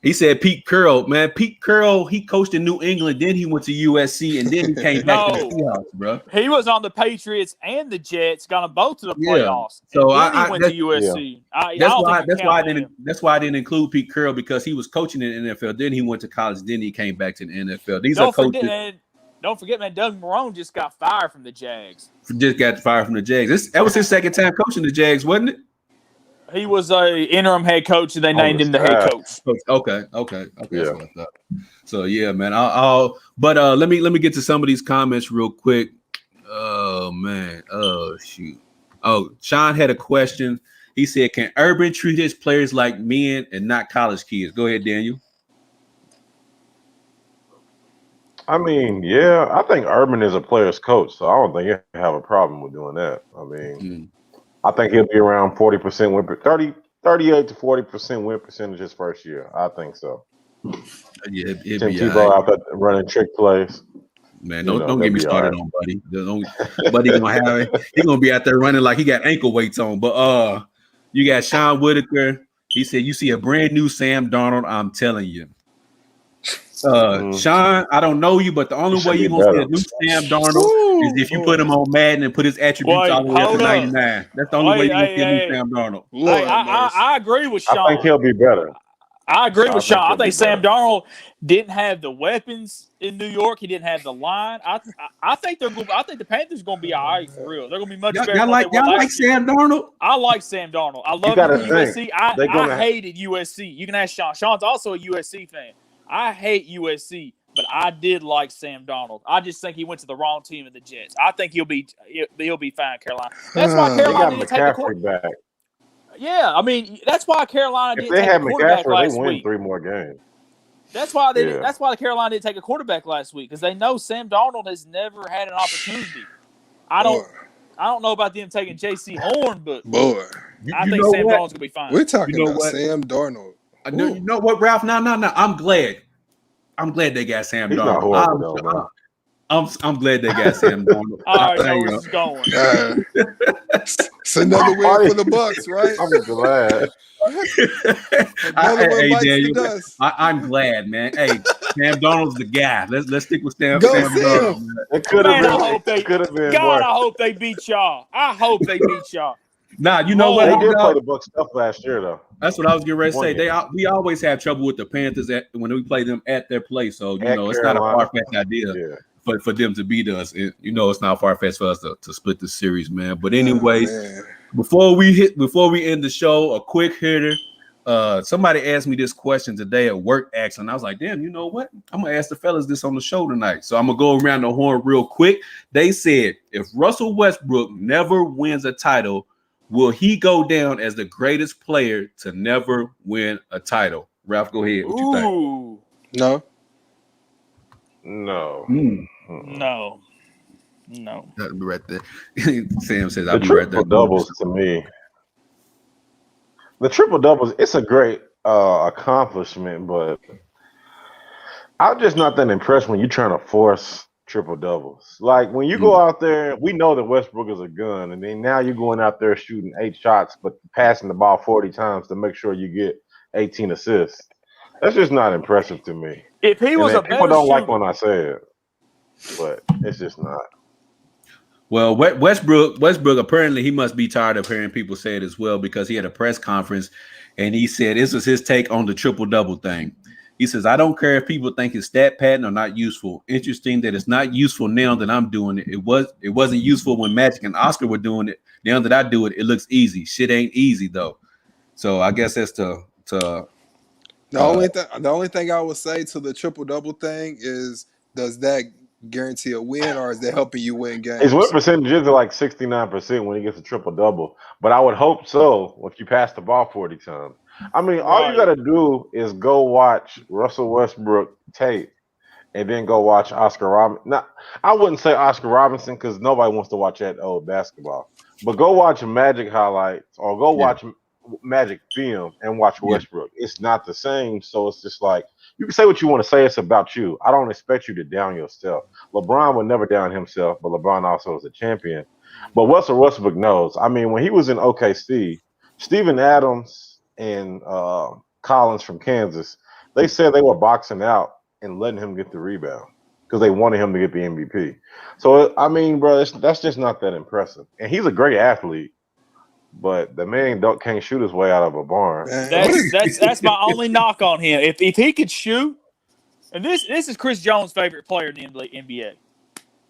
He said Pete Carroll, man. Pete Carroll, he coached in New England, then he went to USC, and then he came back to the No, Seahawks, bro. he was on the Patriots and the Jets, got them both to the Yeah. playoffs, and So then he went to USC. I don't think you count him. that's why I didn't include Pete Carroll because he was coaching in the NFL. Then he went to college. Then he came back to the NFL. These are coaches. Don't forget, man. Doug Marrone just got fired from the Jags. Just got fired from the Jags. That was his second time coaching the Jags, wasn't it? He was a interim head coach, and they named him the head coach. Okay. Yeah. That's what I thought. So yeah, man. But let me get to some of these comments real quick. Oh man. Oh shoot. Oh, Sean had a question. He said, "Can Urban treat his players like men and not college kids?" Go ahead, Daniel. I mean, yeah, I think Urban is a player's coach, so I don't think he'll have a problem with doing that. I mean, I think he'll be around 40% win, 38 to 40% win percentage his first year. I think so. Yeah, Tim Tebow out there running trick plays. Man, don't get me started on Buddy. Buddy he's gonna be out there running like he got ankle weights on. But you got Sean Whitaker. He said, "You see a brand new Sam Darnold. I'm telling you." Sean, I don't know you, but the only way you're gonna see a new Sam Darnold is if you put him on Madden and put his attributes all the way up to 99. That's the only way you're gonna see a new Sam Darnold. I agree with Sean. I think he'll be better. I agree with Sean. I think Sam Darnold didn't have the weapons in New York. He didn't have the line. I think the Panthers are going to be all right for real. They're going to be much better. Y'all like Sam Darnold? I like Sam Darnold. I love him for USC. I hated USC. You can ask Sean. Sean's also a USC fan. I hate USC, but I did like Sam Darnold. I just think he went to the wrong team in the Jets. I think he'll be fine, Carolina. That's why Carolina didn't take the quarterback. Yeah, I mean that's why Carolina didn't take a quarterback last week. They win 3 more games. That's why That's why Carolina didn't take a quarterback last week because they know Sam Darnold has never had an opportunity. I don't know about them taking J.C. Horn, but I think Sam Darnold's gonna be fine. We're talking about Sam Darnold. You know what, Ralph? No. I'm glad they got Sam He's Darnold. Not horrible, though, man. I'm glad they got Sam Darnold. All right, know where this is going. It's another win for the Bucks, right? I'm glad. I'm glad, man. Hey, Sam Darnold's the guy. Let's stick with Sam Darnold. It could have been. God, I hope they beat y'all. Nah, you know what? They did play the Bucks tough last year, though. That's what I was getting ready to say. We always have trouble with the Panthers when we play them at their place. So it's not a far-fetched idea. Yeah. For them to beat us, it's not far-fetched for us to split the series, man. But anyways, before we end the show, a quick hitter. Somebody asked me this question today at work, actually, and I was like, damn, you know what? I'm gonna ask the fellas this on the show tonight. So I'm gonna go around the horn real quick. They said, if Russell Westbrook never wins a title, will he go down as the greatest player to never win a title? Ralph, go ahead. What you think? No. No. That'll be right there. Sam says, "I'll the be right there." Triple doubles to me. The triple doubles, it's a great accomplishment, but I'm just not that impressed when you're trying to force triple doubles. Like when you go out there, we know that Westbrook is a gun, and then now you're going out there shooting 8 shots, but passing the ball 40 times to make sure you get 18 assists. That's just not impressive to me. If he was a better people don't shooter, like when I say it, but it's just not. Well, Westbrook apparently he must be tired of hearing people say it as well, because he had a press conference and he said this was his take on the triple double thing. He says, "I don't care if people think his stat pattern are not useful. Interesting that it's not useful now that I'm doing it. It wasn't useful when Magic and Oscar were doing it. Now that I do it, it looks easy. Shit ain't easy though." So I guess that's the only thing I would say to the triple double thing is, does that guarantee a win, or is that helping you win games? His win percentages are like 69% when he gets a triple double, but I would hope so if you pass the ball 40 times. I mean, all you got to do is go watch Russell Westbrook tape and then go watch Oscar Robinson. Now, I wouldn't say Oscar Robinson because nobody wants to watch that old basketball, but go watch Magic highlights or go watch Magic film and watch Westbrook. It's not the same, so it's just like, you can say what you want to say. It's about you. I don't expect you to down yourself. LeBron would never down himself, but LeBron also is a champion. But Russell Westbrook knows. I mean, when he was in OKC, Steven Adams and Collins from Kansas, They said they were boxing out and letting him get the rebound because they wanted him to get the MVP. So I mean, bro, that's just not that impressive. And he's a great athlete, but the man can't shoot his way out of a barn. Man, what That's my only knock on him. If he could shoot, and this is Chris Jones' favorite player in the NBA.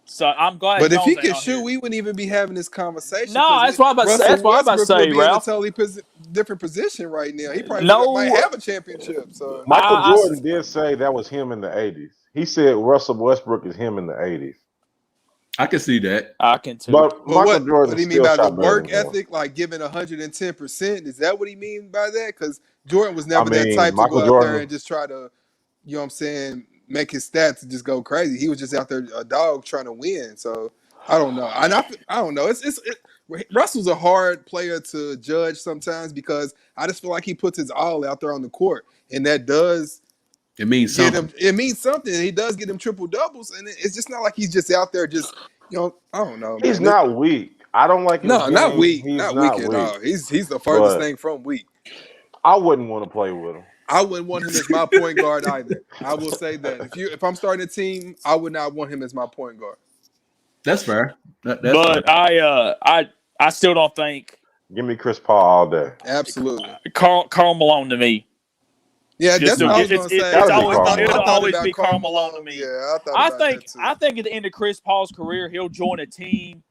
So I'm glad. But if Jones he ain't could on shoot, here. we wouldn't even be having this conversation. No, that's what I'm about to say. That's what I'm about to Westbrook say, would be in a Ralph. totally different position right now. He probably No, might have a championship. So Michael I- Jordan did say that was him in the 80s. He said Russell Westbrook is him in the 80s. I can see that. I can too. But Well, Michael Jordan what do you mean still by the shot better work than him. ethic? Like giving 110%? Is that what he mean by that? Because Jordan was I never that mean, type to Michael go out there Jordan. and just try to, you know what I'm saying, make his stats just go crazy. He was just out there a dog trying to win. So I don't know. I don't know. Russell's a hard player to judge sometimes because I just feel like he puts his all out there on the court, and that does It means get something. him. It means something. He does get him triple doubles, and it's just not like he's just out there just. I don't know, man. He's not weak. I don't like his No, game. not weak. He's Not not weak at weak. all. He's the furthest But thing from weak. I wouldn't want to play with him. I wouldn't want him as my point guard either. I will say that. If I'm starting a team, I would not want him as my point guard. That's fair. That's But fair. I still don't think Give me Chris Paul all day. Absolutely. Carl Malone to me. Yeah, Just that's what I was to- going to it's say. always- I thought it'll always about be Karl Karl Malone to me. Yeah, I thought I about think that too. I think at the end of Chris Paul's career, he'll join a team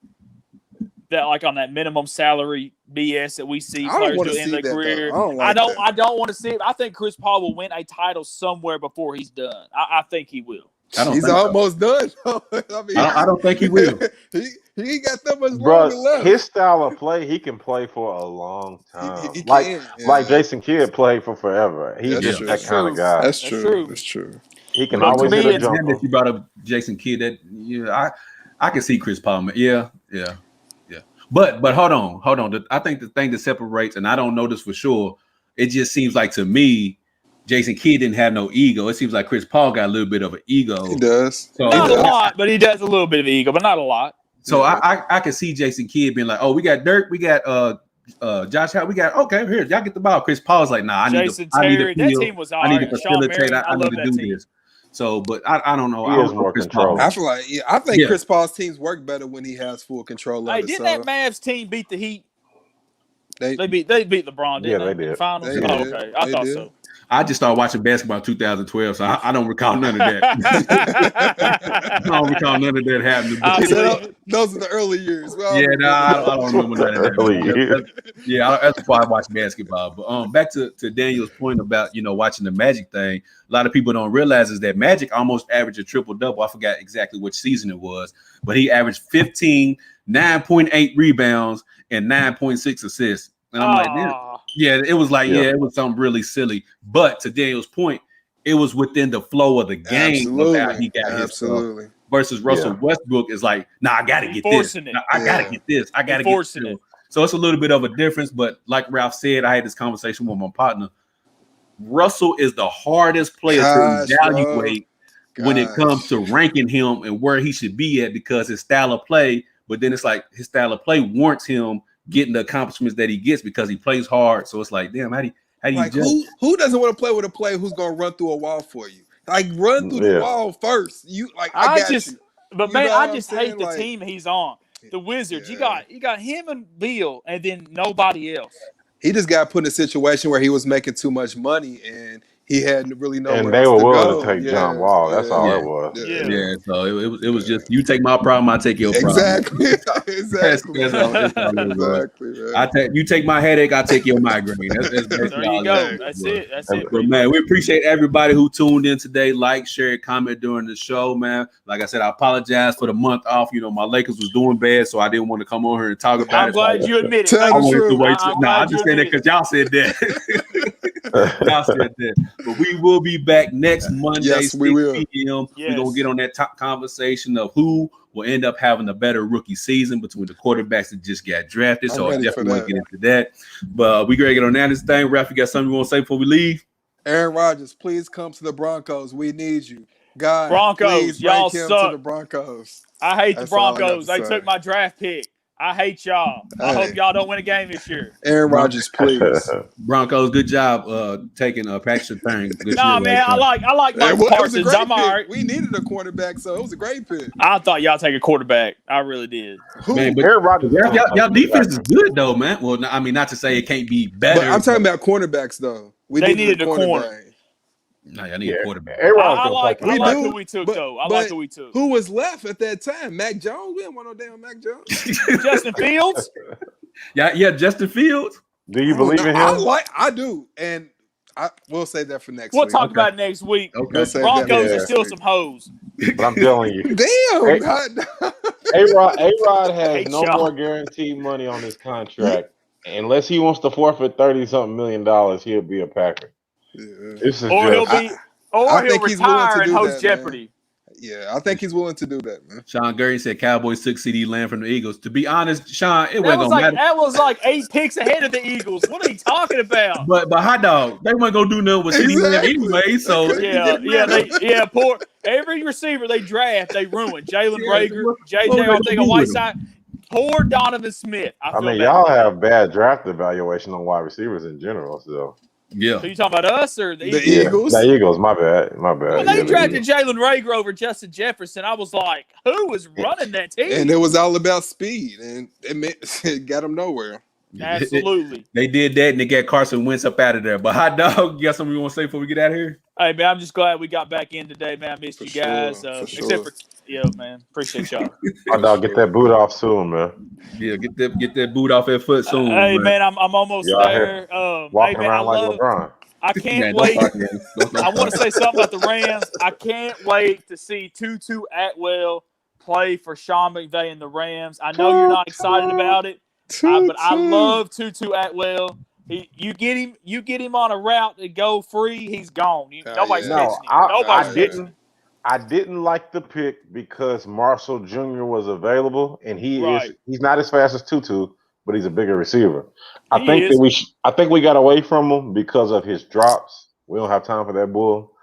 that like on that minimum salary BS that we see I don't players wanna do in see their that, though. career. I don't like that. I don't want to see it. I think Chris Paul will win a title somewhere before he's done. I think he will. I don't He's think so. almost done. I mean, I don't think he will. he ain't got that much longer Bro, left. his style of play, he can play for a long time. He like can, yeah. like Jason Kidd played for forever. He's That's just true. that kind of guy. That's That's true. true. That's true. He can But to always me, hit a it's Damn jumper. that you brought up Jason Kidd. That I can see Chris Paul. Man. Yeah. But hold on. I think the thing that separates, and I don't know this for sure, it just seems like to me, Jason Kidd didn't have no ego. It seems like Chris Paul got a little bit of an ego. He does. So, Not a lot, but he does a little bit of ego, but not a lot. So I can see Jason Kidd being like, oh, we got Dirk, we got Josh Howard, we got here, y'all get the ball. Chris Paul's like, nah, I need Jason to Terry, that feel, team was all I need to right. Sean facilitate, Marion, I need love to that do team. this. So, but I don't know. He I don't has know more Chris control. Paul. I feel like I think Yeah. Chris Paul's teams work better when he has full control of Hey, it. didn't So that Mavs team beat the Heat? they They beat LeBron, didn't Yeah, they? they In the did. finals? They Oh, did. okay. I They thought did. so. I just started watching basketball in 2012, so I don't recall none of that. I don't recall none of that happening. I But believe it. those are the early years. Well, yeah, no, I don't remember none of that. Early years. That's why I watch basketball. But back to Daniel's point about watching the Magic thing. A lot of people don't realize is that Magic almost averaged a triple double. I forgot exactly which season it was, but he averaged 15, 9.8 rebounds, and 9.6 assists. And I'm like, damn. Yeah, it was like, it was something really silly. But to Daniel's point, it was within the flow of the game of how he got his stuff. Versus Russell Westbrook is like, nah, I gotta get this. I gotta get this. I gotta get this. So it's a little bit of a difference. But like Ralph said, I had this conversation with my partner. Russell is the hardest player to evaluate when it comes to ranking him and where he should be at because his style of play. But then it's like his style of play warrants him getting the accomplishments that he gets because he plays hard. So it's like, damn, how do you like judge? who doesn't want to play with a player who's gonna run through a wall for you? Like run through the wall first. You like I got you. But You man, know I what just I'm hate saying? the Like- team he's on. The Wizards. Yeah. You got him and Beal, and then nobody else. He just got put in a situation where he was making too much money and he hadn't really nowhere And they else were to willing go. to take John Wall. That's all it was. Yeah, so it was just you take my problem, I take your problem. Exactly. Exactly. That's all it was. Exactly. Man. You take my headache, I take your migraine. That's basically There all you go. it That's was. it. That's it. But man, we appreciate everybody who tuned in today. Like, share, comment during the show, man. Like I said, I apologize for the month off. My Lakers was doing bad, so I didn't want to come on here and talk about I'm it. glad you admit it. Tell I the wanted to truth. wait. I'm I'm glad just you saying that admit because y'all said that. Y'all said that. But we will be back next Monday, Yes, 6 we will. p.m. We're Yes. going to get on that top conversation of who will end up having a better rookie season between the quarterbacks that just got drafted. I'm So I ready definitely for want to get into that. But we going to get on that this thing. Ralph, you got something you want to say before we leave? Aaron Rodgers, please come to the Broncos. We need you. God, Broncos, please bring y'all him suck. to the Broncos. I hate That's the all I got Broncos. to They say. took my draft pick. I hate y'all. I Hey. hope y'all don't win a game this year. Aaron Rodgers, please. Broncos, good job taking Paxton Turn. Good Nah, shit, man, I like Mike It was a Parsons. great I'm all pick. right. We needed a quarterback, so it was a great pick. I thought y'all take a quarterback. I really did. Man, Who? but Aaron Rodgers. y'all defense is good though, man. Well, I mean, not to say it can't be better. But I'm talking about cornerbacks, though. We They needed a needed a corner. cornerback. No, y'all need a quarterback. Aaron Rodgers I gonna play like for I We like do, who we took but- though. I but like who we took. Who was left at that time? Mac Jones? We didn't want no damn Mac Jones. Justin Fields. Yeah, Justin Fields. Do you believe in him? I do, and we'll say that for next We'll week. talk about it next week. Okay. We'll save Broncos that for are next still week. some hoes. But I'm telling you, Damn, Hey. God. A-Rod has Hate no y'all. more guaranteed money on his contract. Unless he wants to forfeit $30-something million, he'll be a Packer. Yeah. This is Or just I he'll think he's willing to retire and do host that, man. Jeopardy. Yeah, I think he's willing to do that, man. Sean Gurry said Cowboys took CD Lamb from the Eagles. To be honest, Sean, it That wasn't was gonna like matter. 8 picks ahead of the Eagles. What are you talking about? But hot dog, they weren't gonna do nothing with CD Lamb Exactly. anyway. So They couldn't get rid of him. Poor every receiver they draft, they ruin. Jalen Yeah, Rager, what JJ was they gonna Arcega do with Whiteside. Poor Donovan Smith. I feel bad. y'all for him. have bad draft evaluation on wide receivers in general. So yeah. So you talking about us or the The Eagles? Eagles? The Eagles, my bad. When Yeah, they the drafted Eagles. Jalen Rager over Justin Jefferson, I was like, who is running that team? And it was all about speed, and it got him nowhere. Absolutely. They did that and they got Carson Wentz up out of there. But hot dog, you got something you want to say before we get out of here? Hey, man, I'm just glad we got back in today, man. I missed For you guys. sure, for sure. Except for, man. Appreciate y'all. My dog, get that boot off soon, man. Yeah, get that boot off that foot soon. Hey, man. I'm almost Y'all there. Walking hey, man, around like LeBron. I can't Man, wait. don't start I want to talking. say something about the Rams. I can't wait to see Tutu Atwell play for Sean McVay and the Rams. I know you're not excited about it, but I love Tutu Atwell. You get him on a route to go free, he's gone. Nobody's yeah. catching him. Nobody's catching him. I didn't like the pick because Marshall Jr. was available, and he's not as fast as Tutu, but he's a bigger receiver. I think we got away from him because of his drops. We don't have time for that bull.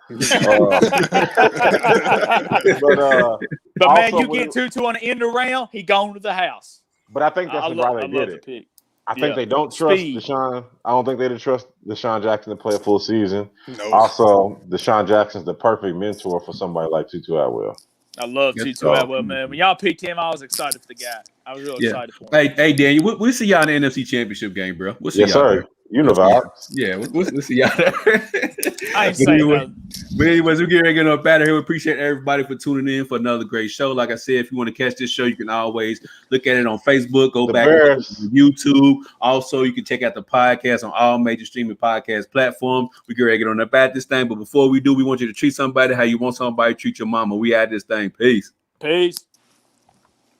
But man, you get Tutu on the end around, he gone to the house. But I think that's why they did it. Pick. I think they don't trust Speed. Deshaun. I don't think they trust Deshaun Jackson to play a full season. No. Also, Deshaun Jackson's the perfect mentor for somebody like Tutu Atwell. I love Tutu Atwell, man. When y'all picked him, I was excited for the guy. I was real excited for him. Hey, Daniel, we'll see y'all in the NFC Championship game, bro. We'll see y'all. Sir. There. You know that. Yeah, we'll see y'all there. I ain't saying nothing. But anyways, we're getting up out of here. We appreciate everybody for tuning in for another great show. Like I said, if you want to catch this show, you can always look at it on Facebook, go back to YouTube. Also, you can check out the podcast on all major streaming podcast platforms. We get ready to get on up at this thing. But before we do, we want you to treat somebody how you want somebody to treat your mama. We at this thing. Peace. Peace.